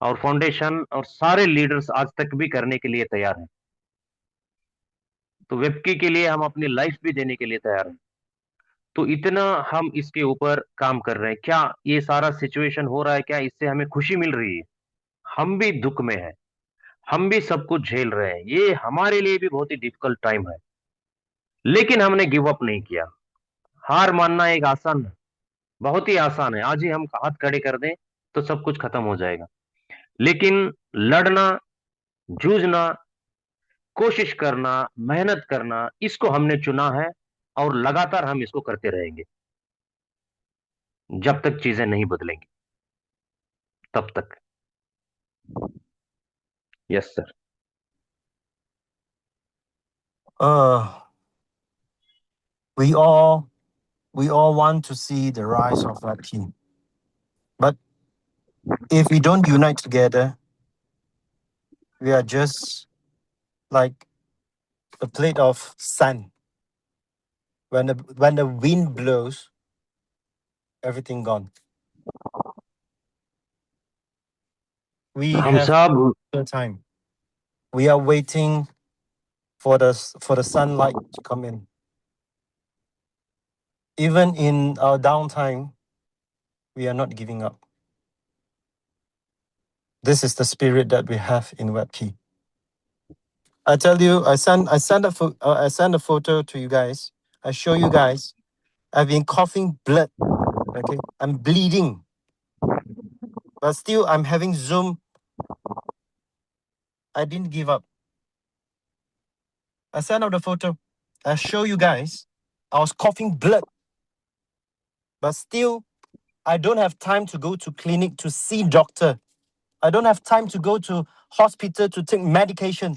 Speaker 3: और फाउंडेशन और सारे लीडर्स आज तक भी करने के लिए तैयार हैं। तो वेबकी के लिए हम अपनी लाइफ भी देने के लिए तैयार हैं। तो इतना हम इसके ऊपर काम कर रहे हैं। क्या ये सारा सिचुएशन हो रहा है, क्या इससे हमें खुशी मिल रही है? हम भी दुख में हैं, हम भी सब कुछ झेल रहे हैं। ये हमारे लिए भी बहुत ही डिफिकल्ट टाइम है, लेकिन हमने गिव अप नहीं किया। हार मानना एक आसान, बहुत ही आसान है। आज ही हम हाथ खड़े कर दें तो सब कुछ खत्म हो जाएगा, लेकिन लड़ना, जूझना, कोशिश करना, मेहनत करना, इसको हमने चुना है और लगातार हम इसको करते रहेंगे जब तक चीजें नहीं बदलेंगी, तब तक। Yes sir.
Speaker 4: We all want to see the rise of WebKey. But if we don't unite together, we are just like a plate of sand. When the wind blows, everything gone. We
Speaker 3: हम
Speaker 4: have
Speaker 3: सब
Speaker 4: no time. We are waiting for the sunlight to come in. Even in our downtime, we are not giving up. This is the spirit that we have in WebKey. I tell you, I send a photo to you guys. I show you guys. I've been coughing blood. Okay, I'm bleeding, but still I'm having Zoom. I didn't give up. I sent out the photo. I show you guys. I was coughing blood, but still I don't have time to go to clinic to see doctor. I don't have time to go to hospital to take medication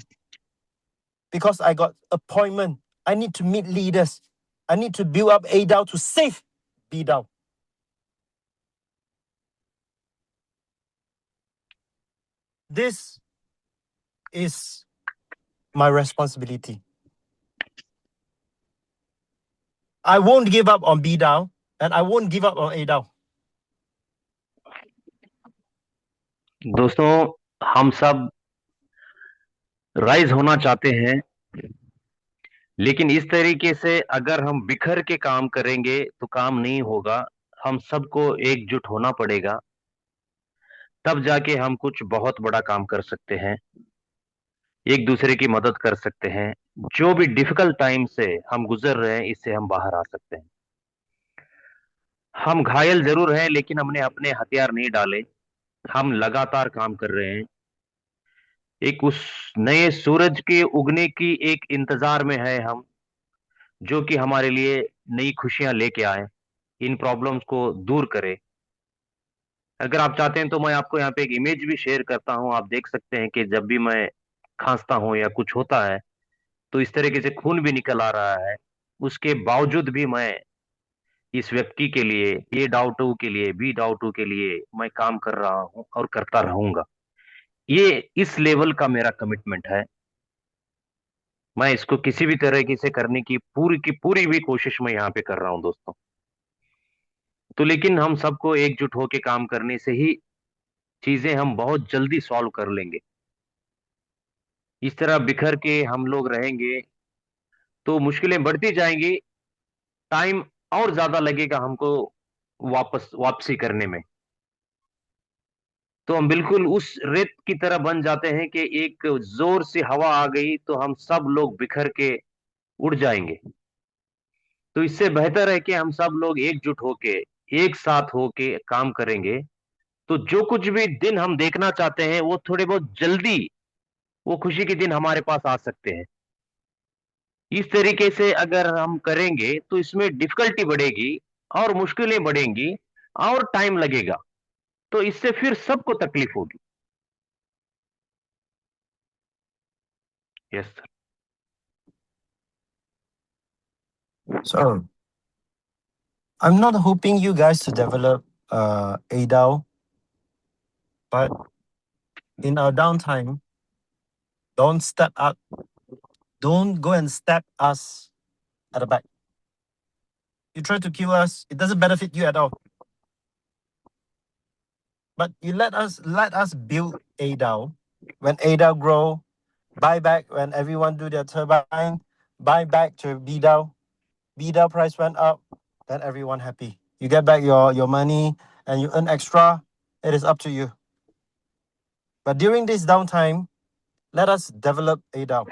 Speaker 4: because I got appointment. I need to meet leaders. I need to build up ADAO to save BDAO. This is my responsibility. I won't give up on BDAO and I won't give up on ADAO.
Speaker 3: दोस्तों, हम सब rise होना चाहते हैं, लेकिन इस तरीके से अगर हम बिखर के काम करेंगे तो काम नहीं होगा। हम सबको एकजुट होना पड़ेगा, तब जाके हम कुछ बहुत बड़ा काम कर सकते हैं, एक दूसरे की मदद कर सकते हैं। जो भी डिफिकल्ट टाइम से हम गुजर रहे हैं, इससे हम बाहर आ सकते हैं। हम घायल जरूर हैं, लेकिन हमने अपने हथियार नहीं डाले। हम लगातार काम कर रहे हैं। एक उस नए सूरज के उगने की एक इंतजार में है हम, जो कि हमारे लिए नई खुशियां लेके आए, इन प्रॉब्लम्स को दूर करे। अगर आप चाहते हैं तो मैं आपको यहाँ पे एक इमेज भी शेयर करता हूँ। आप देख सकते हैं कि जब भी मैं खांसता हूँ या कुछ होता है तो इस तरीके से खून भी निकल आ रहा है। उसके बावजूद भी मैं इस व्यक्ति के लिए, ए डाउ 2 के लिए, बी डाउ 2 के लिए मैं काम कर रहा हूँ और करता रहूंगा। ये इस लेवल का मेरा कमिटमेंट है। मैं इसको किसी भी तरह से करने की पूरी भी कोशिश मैं यहाँ पे कर रहा हूँ दोस्तों। तो लेकिन हम सबको एकजुट होकर काम करने से ही चीजें हम बहुत जल्दी सॉल्व कर लेंगे। इस तरह बिखर के हम लोग रहेंगे तो मुश्किलें बढ़ती जाएंगी, टाइम और ज्यादा लगेगा हमको वापसी करने में। तो हम बिल्कुल उस रेत की तरह बन जाते हैं कि एक जोर से हवा आ गई तो हम सब लोग बिखर के उड़ जाएंगे। तो इससे बेहतर है कि हम सब लोग एकजुट होके एक साथ होके काम करेंगे, तो जो कुछ भी दिन हम देखना चाहते हैं वो थोड़े बहुत जल्दी वो खुशी के दिन हमारे पास आ सकते हैं। इस तरीके से अगर हम करेंगे तो इसमें डिफिकल्टी बढ़ेगी और मुश्किलें बढ़ेंगी और टाइम लगेगा, तो इससे फिर सबको तकलीफ होगी। Yes sir.
Speaker 4: So I'm not hoping you guys to develop ADAO, but in our downtime, don't step up, don't go and stab us at the back. You try to kill us, it doesn't benefit you at all. But you let us build ADAO. When ADAO grow, buy back when everyone do their turbine, buy back to BDAO. BDAO price went up, then everyone happy. You get back your money and you earn extra. It is up to you. But during this downtime, let us develop ADAO.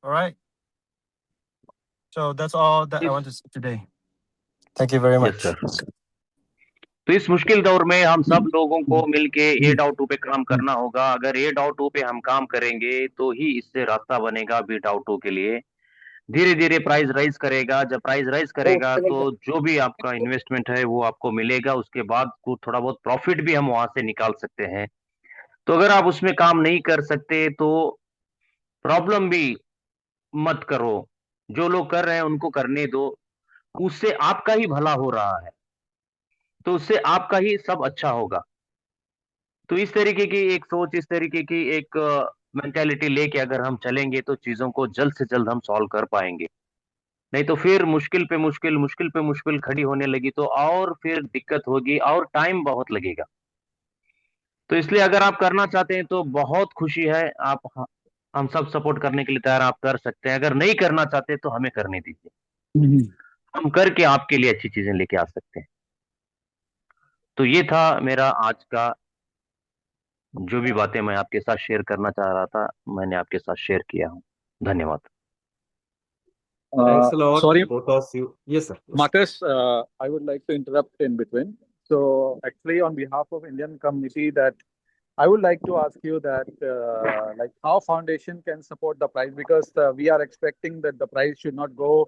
Speaker 4: All right. So that's all that I want to say today. Thank you very
Speaker 3: yes
Speaker 4: much.
Speaker 3: Sir. तो इस मुश्किल दौर में हम सब लोगों को मिलके ADAO2 पे काम करना होगा। अगर ADAO2 पे हम काम करेंगे तो ही इससे रास्ता बनेगा BDAO2 के लिए। धीरे धीरे प्राइस राइज करेगा, जब प्राइस राइज करेगा तो जो भी आपका इन्वेस्टमेंट है वो आपको मिलेगा, उसके बाद को थोड़ा बहुत प्रॉफिट भी हम वहां से निकाल सकते हैं। तो अगर आप उसमें काम नहीं कर सकते तो प्रॉब्लम भी मत करो, जो लोग कर रहे हैं उनको करने दो, उससे आपका ही भला हो रहा है, तो उससे आपका ही सब अच्छा होगा। तो इस तरीके की एक सोच, इस तरीके की एक मेंटेलिटी लेके अगर हम चलेंगे तो चीजों को जल्द से जल्द हम सॉल्व कर पाएंगे। नहीं तो फिर मुश्किल पे मुश्किल खड़ी होने लगी तो और फिर दिक्कत होगी और टाइम बहुत लगेगा। तो इसलिए अगर आप करना चाहते हैं तो बहुत खुशी है, आप हम सब सपोर्ट करने के लिए तैयार, आप कर सकते हैं। अगर नहीं करना चाहते तो हमें करने दीजिए, हम करके आपके लिए अच्छी चीजें लेके आ सकते हैं। तो ये था मेरा आज का, जो भी बातें मैं आपके साथ शेयर करना चाह रहा था मैंने आपके साथ शेयर किया हूँ। धन्यवाद।
Speaker 1: Thanks a lot,
Speaker 5: Sorry,
Speaker 1: both of you. Yes, sir. Yes.
Speaker 5: Marcus, I would like to interrupt in between. So actually, on behalf of Indian community, that I would like to ask you that, like, how foundation can support the price, because we are expecting that the price should not go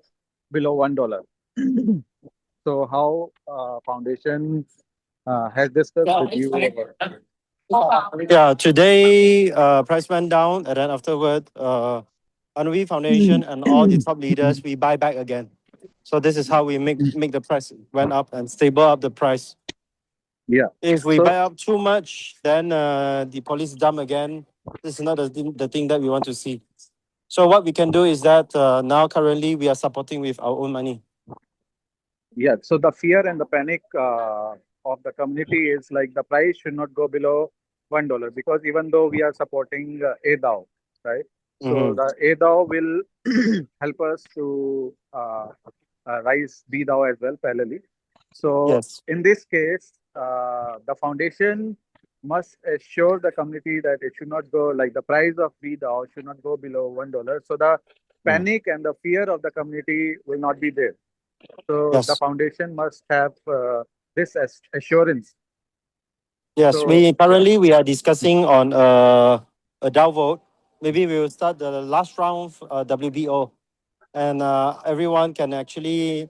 Speaker 5: below $1. So how foundation has discussed with you about?
Speaker 4: Yeah, today price went down, and then afterward, Anui Foundation and all the top leaders we buy back again. So this is how we make the price went up and stable up the price.
Speaker 5: Yeah.
Speaker 4: If we
Speaker 5: So-
Speaker 4: buy up too much, then the police dump again. This is not the thing that we want to see. So what we can do is that now currently we are supporting with our own money.
Speaker 5: Yeah, so the fear and the panic of the community is like the price should not go below $1, because even though we are supporting ADAO, right? So the ADAO will help us to rise BDAO as well parallelly. So
Speaker 4: Yes.
Speaker 5: in this case, the foundation must assure the community that it should not go, like, the price of BDAO should not go below $1. So the panic and the fear of the community will not be there. So
Speaker 4: Yes.
Speaker 5: the foundation must have this assurance.
Speaker 4: Yes,
Speaker 5: So-
Speaker 4: we currently we are discussing on a downvote. Maybe we will start the last round WBO, and everyone can actually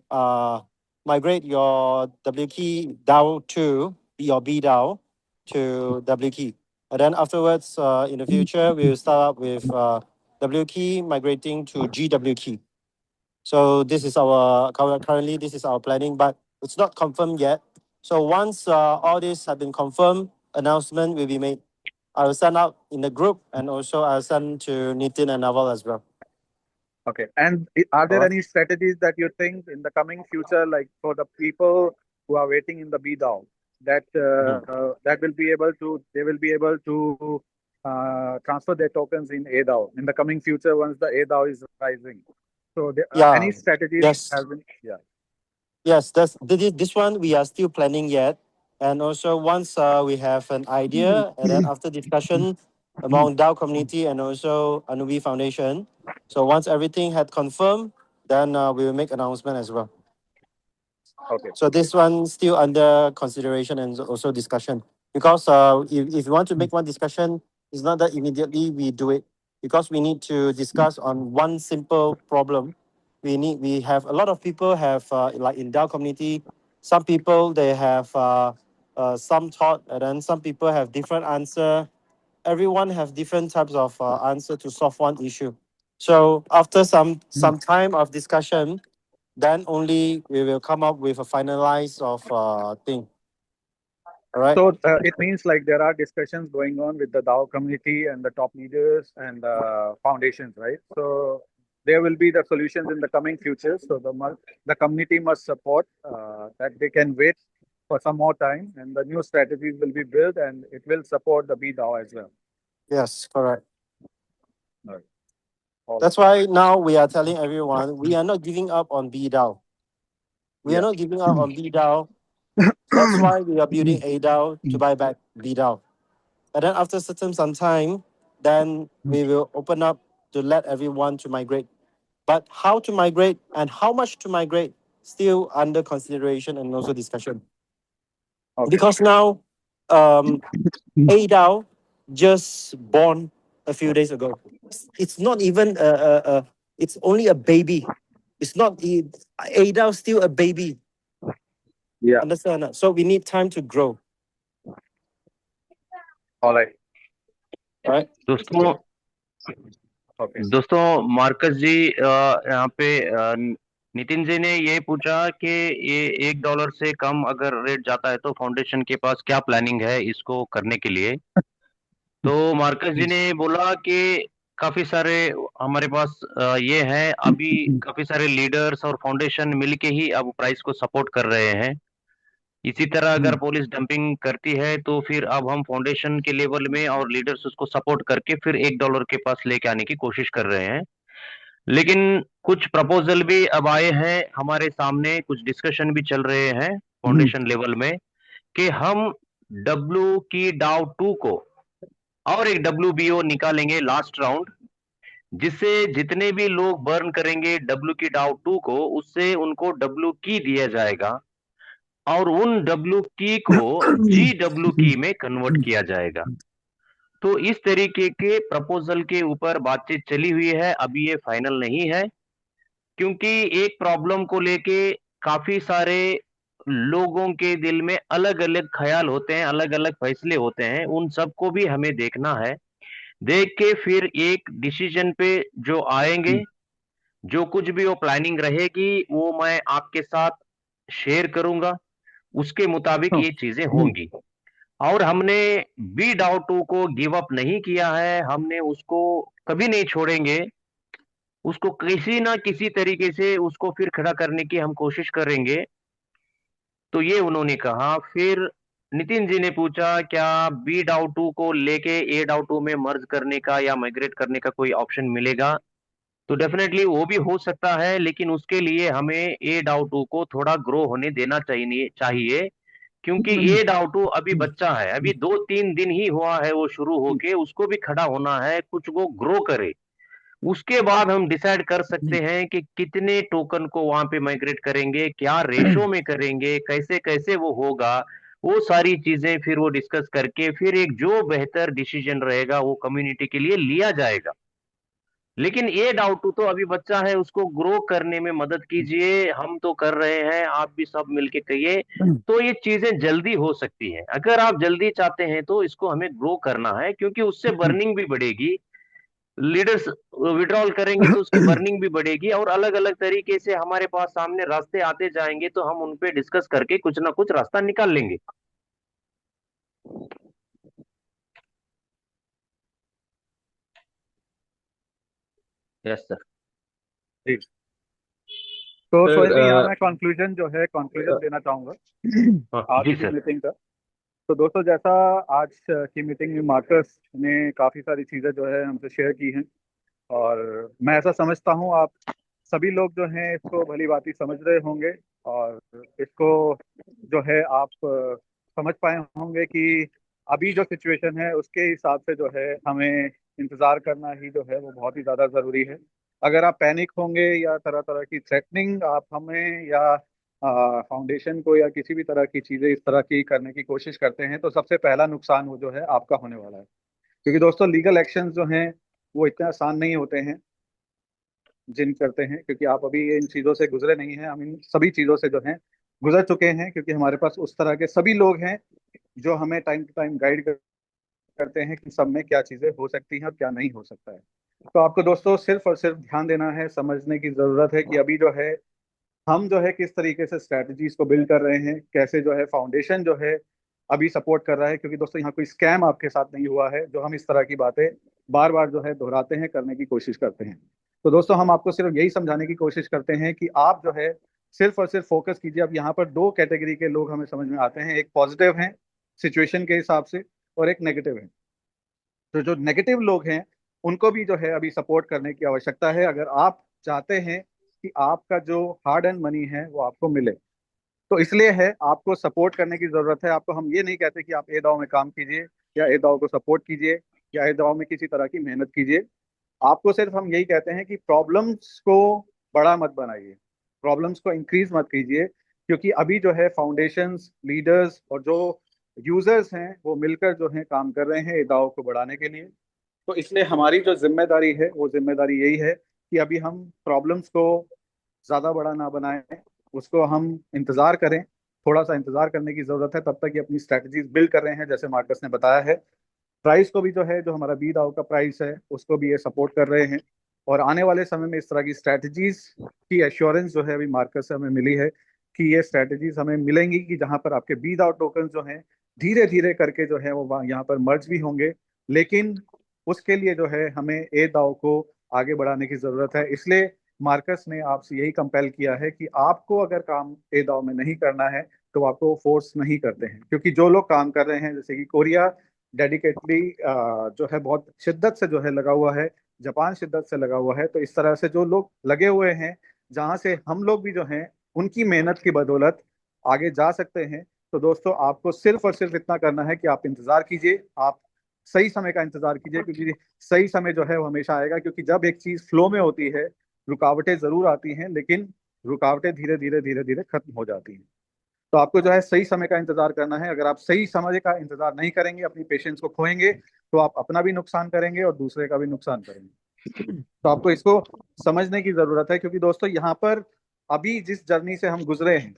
Speaker 4: migrate your W key down to your B DAO to W key, and then afterwards in the future we will start up with W key migrating to GW key. So this is our currently this is our planning, but it's not confirmed yet. So once all this have been confirmed, announcement will be made. I will send out in the group, and also I'll send to Nitin and Naval as well.
Speaker 5: Okay. And are there
Speaker 4: Alright.
Speaker 5: any strategies that you think in the coming future, like for the people who are waiting in the BDAO, that that will be able to, they will be able to transfer their tokens in ADAO in the coming future once the ADAO is rising? So
Speaker 4: Yeah.
Speaker 5: any strategies
Speaker 4: Yes.
Speaker 5: have been, yeah.
Speaker 4: Yes, this one we are still planning yet. And also once we have an idea, and then after discussion among DAO community and also Anubi Foundation. So once everything had confirmed, then we will make announcement as well.
Speaker 5: Okay.
Speaker 4: So this one still under consideration and also discussion. Because if you want to make one discussion, it's not that immediately we do it. Because we need to discuss on one simple problem. We have a lot of people have like in DAO community, some people they have some thought, and then some people have different answer. Everyone have different types of answer to solve one issue. So after some time of discussion, then only we will come up with a finalized of thing. All right.
Speaker 5: So it means like there are discussions going on with the DAO community and the top leaders and foundations, right? So there will be the solutions in the coming future. So the community must support that they can wait for some more time, and the new strategies will be built, and it will support the BDAO as well.
Speaker 4: Yes, correct.
Speaker 5: All
Speaker 4: That's why now we are telling everyone we are not giving up on BDAO. We
Speaker 5: Yeah.
Speaker 4: are not giving up on BDAO. That's why we are building ADAO to buy back BDAO. And then after some time, then we will open up to let everyone to migrate. But how to migrate and how much to migrate still under consideration and also discussion.
Speaker 5: Okay.
Speaker 4: Because now ADAO just born a few days ago. It's not even it's only a baby. It's not ADAO still a baby.
Speaker 5: Yeah.
Speaker 4: Understand that? So we need time to grow.
Speaker 5: All right.
Speaker 4: All right.
Speaker 3: दोस्तों Marcus जी यहाँ पे नितिन जी ने ये पूछा कि ये $1 से कम अगर रेट जाता है तो फाउंडेशन के पास क्या प्लानिंग है इसको करने के लिए। तो मार्कस जी ने बोला कि काफी सारे हमारे पास ये है, अभी काफी सारे लीडर्स और फाउंडेशन मिलके ही अब प्राइस को सपोर्ट कर रहे हैं। इसी तरह अगर पुलिस डंपिंग करती है तो फिर अब हम फाउंडेशन के लेवल में और लीडर्स उसको सपोर्ट करके फिर $1 के पास लेके आने की कोशिश कर रहे हैं। लेकिन कुछ प्रपोजल भी अब आए हैं हमारे सामने, कुछ डिस्कशन भी चल रहे हैं फाउंडेशन लेवल में कि हम डब्ल्यू की डाउ 2 को और एक WBO निकालेंगे लास्ट राउंड, जिससे जितने भी लोग बर्न करेंगे डब्ल्यू की डाउ 2 को, उससे उनको डब्ल्यू की दिया जाएगा और उन डब्ल्यू की को GW की में कन्वर्ट किया जाएगा। तो इस तरीके के प्रपोजल के ऊपर बातचीत चली हुई है, अभी ये फाइनल नहीं है, क्योंकि एक प्रॉब्लम को लेके काफी सारे लोगों के दिल में अलग-अलग ख्याल होते हैं, अलग-अलग फैसले होते हैं, उन सबको भी हमें देखना है। देख के फिर एक डिसीजन पे जो आएंगे, जो कुछ भी वो प्लानिंग रहेगी, वो मैं आपके साथ शेयर करूंगा, उसके मुताबिक ये चीजें होंगी। और हमने BDAO 2 को गिव अप नहीं किया है, हमने उसको कभी नहीं छोड़ेंगे, उसको किसी ना किसी तरीके से उसको फिर खड़ा करने की हम कोशिश करेंगे। तो ये उन्होंने कहा। फिर नितिन जी ने पूछा क्या BDAO 2 को लेके ADAO 2 में मर्ज करने का या माइग्रेट करने का कोई ऑप्शन मिलेगा? तो डेफिनेटली वो भी हो सकता है, लेकिन उसके लिए हमें ADAO 2 को थोड़ा ग्रो होने देना चाहिए, क्योंकि ADAO 2 अभी बच्चा है, अभी 2-3 दिन ही हुआ है वो शुरू होके, उसको भी खड़ा होना है, कुछ वो ग्रो करे। उसके बाद हम डिसाइड कर सकते हैं कि कितने टोकन को वहां पे माइग्रेट करेंगे, क्या रेशो में करेंगे, कैसे कैसे वो होगा, वो सारी चीजें फिर वो डिस्कस करके फिर एक जो बेहतर डिसीजन रहेगा वो कम्युनिटी के लिए लिया जाएगा। लेकिन ADAO 2 तो अभी बच्चा है, उसको ग्रो करने में मदद कीजिए, हम तो कर रहे हैं, आप भी सब मिलके कहिए, तो ये चीजें जल्दी हो सकती है। अगर आप जल्दी चाहते हैं तो इसको हमें ग्रो करना है, क्योंकि उससे बर्निंग भी बढ़ेगी, लीडर्स विड्रॉल करेंगे तो उसकी बर्निंग भी बढ़ेगी और अलग अलग तरीके से हमारे पास सामने रास्ते आते जाएंगे, तो हम उन पे डिस्कस करके कुछ ना कुछ रास्ता निकाल लेंगे। Yes sir.
Speaker 5: जी। तो
Speaker 1: Sir,
Speaker 5: सोहेल जी, यहाँ मैं कंक्लूजन देना चाहूंगा
Speaker 3: हाँ,
Speaker 5: आज
Speaker 3: जी
Speaker 5: की
Speaker 3: सर।
Speaker 5: मीटिंग का। तो दोस्तों, जैसा आज की मीटिंग में मार्कस ने काफी सारी चीजें जो है हमसे शेयर की हैं, और मैं ऐसा समझता हूँ आप सभी लोग जो हैं इसको भली भांति समझ रहे होंगे, और इसको जो है आप समझ पाए होंगे कि अभी जो सिचुएशन है उसके हिसाब से जो है हमें इंतजार करना ही जो है वो बहुत ही ज्यादा जरूरी है। अगर आप पैनिक होंगे या तरह तरह की थ्रेटनिंग आप हमें या फाउंडेशन को या किसी भी तरह की चीजें इस तरह की करने की कोशिश करते हैं, तो सबसे पहला नुकसान वो जो है आपका होने वाला है। क्योंकि दोस्तों, लीगल एक्शन जो हैं वो इतने आसान नहीं होते हैं जिन करते हैं, क्योंकि आप अभी इन चीज़ों से गुजरे नहीं हैं। हम इन सभी चीज़ों से जो हैं गुजर चुके हैं, क्योंकि हमारे पास उस तरह के सभी लोग हैं जो हमें टाइम टू टाइम गाइड करते हैं कि सब में क्या चीज़ें हो सकती हैं और क्या नहीं हो सकता है। तो आपको दोस्तों सिर्फ और सिर्फ ध्यान देना है, समझने की ज़रूरत है कि अभी जो है हम जो है किस तरीके से स्ट्रैटेजीज को बिल्ड कर रहे हैं, कैसे जो है फाउंडेशन जो है अभी सपोर्ट कर रहा है। क्योंकि दोस्तों, यहाँ कोई स्कैम आपके साथ नहीं हुआ है जो हम इस तरह की बातें बार बार जो है दोहराते हैं, करने की कोशिश करते हैं। तो दोस्तों, हम आपको सिर्फ यही समझाने की कोशिश करते हैं कि आप जो है सिर्फ और सिर्फ फोकस कीजिए। अब यहाँ पर दो कैटेगरी के लोग हमें समझ में आते हैं, एक पॉजिटिव हैं सिचुएशन के हिसाब से, और एक नेगेटिव है। तो जो नेगेटिव लोग हैं उनको भी जो है अभी सपोर्ट करने की आवश्यकता है, अगर आप चाहते हैं कि आपका जो हार्ड एंड मनी है वो आपको मिले। तो इसलिए है आपको सपोर्ट करने की जरूरत है। आपको हम ये नहीं कहते कि आप ए दाव में काम कीजिए या ए दाव को सपोर्ट कीजिए या ए दाव में किसी तरह की मेहनत कीजिए। आपको सिर्फ हम यही कहते हैं कि प्रॉब्लम्स को बड़ा मत बनाइए, प्रॉब्लम्स को इंक्रीज मत कीजिए। क्योंकि अभी जो है फाउंडेशंस, लीडर्स और जो यूजर्स हैं वो मिलकर जो है काम कर रहे हैं ए दाव को बढ़ाने के लिए। तो इसलिए हमारी जो जिम्मेदारी है वो जिम्मेदारी यही है कि अभी हम प्रॉब्लम्स को ज़्यादा बड़ा ना बनाएं, उसको हम इंतज़ार करें। थोड़ा सा इंतज़ार करने की ज़रूरत है, तब तक ये अपनी स्ट्रैटेजीज बिल्ड कर रहे हैं जैसे मार्कस ने बताया है। प्राइस को भी जो है, जो हमारा बी दाव का प्राइस है उसको भी ये सपोर्ट कर रहे हैं। और आने वाले समय में इस तरह की स्ट्रैटेजीज की एश्योरेंस जो है अभी मार्कस से हमें मिली है कि ये स्ट्रैटेजीज हमें मिलेंगी कि जहां पर आपके बी दाव टोकन जो हैं धीरे धीरे करके जो है वो यहाँ पर मर्ज भी होंगे। लेकिन उसके लिए जो है हमें ए दाव को आगे बढ़ाने की जरूरत है। इसलिए मार्कस ने आपसे यही कंपेल किया है कि आपको अगर काम ए दाव में नहीं करना है तो आपको फोर्स नहीं करते हैं। क्योंकि जो लोग काम कर रहे हैं, जैसे कि कोरिया डेडिकेटली जो है बहुत शिद्दत से जो है लगा हुआ है, जापान शिद्दत से लगा हुआ है, तो इस तरह से जो लोग लगे हुए हैं, जहां से हम लोग भी जो हैं उनकी मेहनत की बदौलत आगे जा सकते हैं। तो दोस्तों, आपको सिर्फ और सिर्फ इतना करना है कि आप इंतजार कीजिए, आप सही समय का इंतजार कीजिए। क्योंकि सही समय जो है वो हमेशा आएगा। क्योंकि जब एक चीज फ्लो में होती है, रुकावटें जरूर आती हैं, लेकिन रुकावटें धीरे धीरे धीरे धीरे खत्म हो जाती हैं। तो आपको जो है सही समय का इंतजार करना है। अगर आप सही समय का इंतजार नहीं करेंगे, अपनी पेशेंस को खोएंगे, तो आप अपना भी नुकसान करेंगे और दूसरे का भी नुकसान करेंगे। तो आपको इसको समझने की जरूरत है। क्योंकि दोस्तों, यहाँ पर अभी जिस जर्नी से हम गुजरे हैं,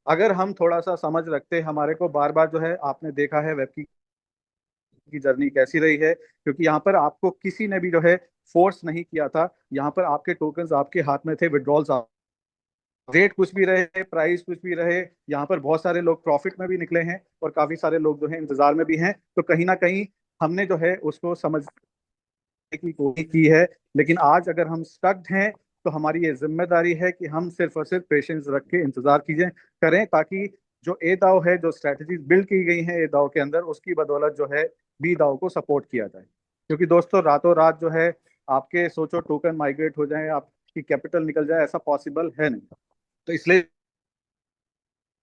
Speaker 5: अगर हम थोड़ा सा समझ रखते, हमारे को बार बार जो है आपने देखा है वेब की जर्नी कैसी रही है। क्योंकि यहाँ पर आपको किसी ने भी जो है फोर्स नहीं किया था। यहाँ पर आपके टोकन्स आपके हाथ में थे, विड्रॉल्स, रेट कुछ भी रहे, प्राइस कुछ भी रहे, यहाँ पर बहुत सारे लोग प्रॉफिट में भी निकले हैं और काफी सारे लोग जो है इंतजार में भी हैं। तो कहीं ना कहीं हमने जो है उसको समझने की कोशिश की है। लेकिन आज अगर हम स्टक्ड हैं, तो हमारी ये जिम्मेदारी है कि हम सिर्फ और सिर्फ पेशेंस रख के इंतजार कीजिए, करें, ताकि जो ए दाव है, जो स्ट्रेटजीज बिल्ड की गई हैं ए दाव के अंदर, उसकी बदौलत जो है बी दाव को सपोर्ट किया जाए। क्योंकि दोस्तों, रातों रात जो है आपके सोचो टोकन माइग्रेट हो जाए, आपकी कैपिटल निकल जाए, ऐसा पॉसिबल है नहीं। तो इसलिए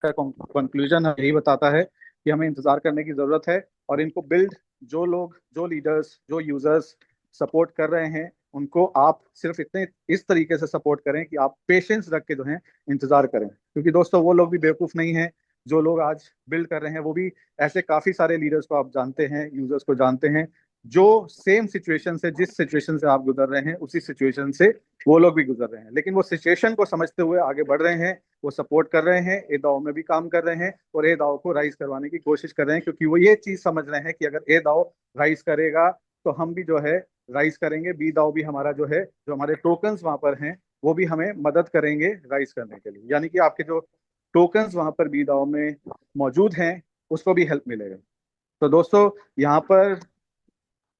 Speaker 5: का कंक्लूजन यही बताता है कि हमें इंतजार करने की जरूरत है। और इनको बिल्ड, जो लोग, जो लीडर्स, जो यूजर्स सपोर्ट कर रहे हैं, उनको आप सिर्फ इतने इस तरीके से सपोर्ट करें कि आप पेशेंस रख के जो है इंतजार करें। क्योंकि दोस्तों, वो लोग भी बेवकूफ नहीं है जो लोग आज बिल्ड कर रहे हैं। वो भी ऐसे काफी सारे लीडर्स को आप जानते हैं, यूजर्स को जानते हैं, जो सेम सिचुएशन से, जिस सिचुएशन से आप गुजर रहे हैं, उसी सिचुएशन से वो लोग भी गुजर रहे हैं। लेकिन वो सिचुएशन को समझते हुए आगे बढ़ रहे हैं, वो सपोर्ट कर रहे हैं, ए दाव में भी काम कर रहे हैं और ए दाव को राइज करवाने की कोशिश कर रहे हैं। क्योंकि वो ये चीज समझ रहे हैं कि अगर ए दाव राइज करेगा तो हम भी जो है राइज करेंगे, बी दाव भी हमारा जो है, जो हमारे टोकन्स वहां पर हैं वो भी हमें मदद करेंगे राइज करने के लिए। यानी कि आपके जो टोकन्स वहां पर बी दाव में मौजूद हैं उसको भी हेल्प मिलेगा। तो दोस्तों, यहाँ पर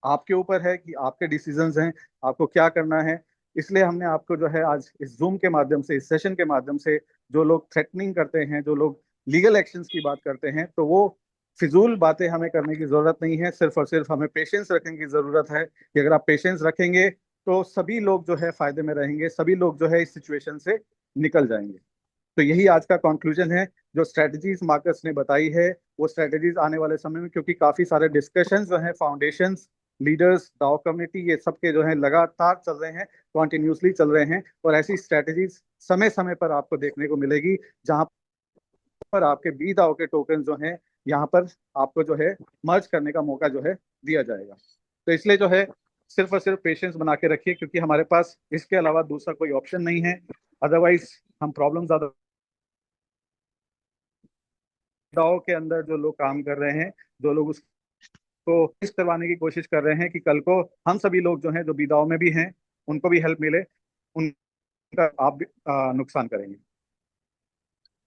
Speaker 5: आपके ऊपर है कि आपके डिसीजंस हैं, आपको क्या करना है। इसलिए हमने आपको जो है आज इस जूम के माध्यम से, इस सेशन के माध्यम से, जो लोग थ्रेटनिंग करते हैं, जो लोग लीगल एक्शंस की बात करते हैं, तो वो फिजूल बातें हमें करने की जरूरत नहीं है। सिर्फ और सिर्फ हमें पेशेंस रखने की जरूरत है कि अगर आप पेशेंस रखेंगे तो सभी लोग जो है फायदे में रहेंगे, सभी लोग जो है इस सिचुएशन से निकल जाएंगे। तो यही आज का कंक्लूजन है। जो स्ट्रेटजीज मार्कस ने बताई है वो स्ट्रेटजीज आने वाले समय में, क्योंकि काफी सारे डिस्कशंस जो है फाउंडेशंस, लीडर्स, दाव कम्युनिटी, ये सब के जो है लगातार चल रहे हैं, कॉन्टिन्यूसली चल रहे हैं, और ऐसी स्ट्रेटजीज समय समय पर आपको देखने को मिलेगी जहां पर आपके बी दाव के टोकन जो हैं यहाँ पर आपको जो है मर्ज करने का मौका जो है दिया जाएगा। तो इसलिए जो है सिर्फ और सिर्फ पेशेंस बना के रखिए, क्योंकि हमारे पास इसके अलावा दूसरा कोई ऑप्शन नहीं है। अदरवाइज हम प्रॉब्लम ज्यादा दाव के अंदर जो लोग काम कर रहे हैं, जो लोग उसको इस करवाने की कोशिश कर रहे हैं कि कल को हम सभी लोग जो हैं, जो बीदाव में भी हैं, उनको भी हेल्प मिले, उनका आप भी नुकसान करेंगे।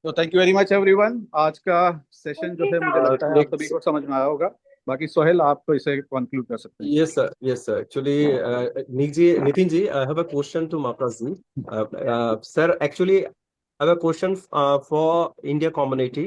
Speaker 5: तो thank you very much everyone. आज का सेशन जो है मुझे लगता है आप सभी को समझ में आया होगा। बाकी सोहेल आप तो इसे कंक्लूड कर सकते हैं।
Speaker 6: Yes, sir. Yes, sir. Actually, Nitin ji, I have a question to Markaz ji. Sir, actually, I have a question for India community.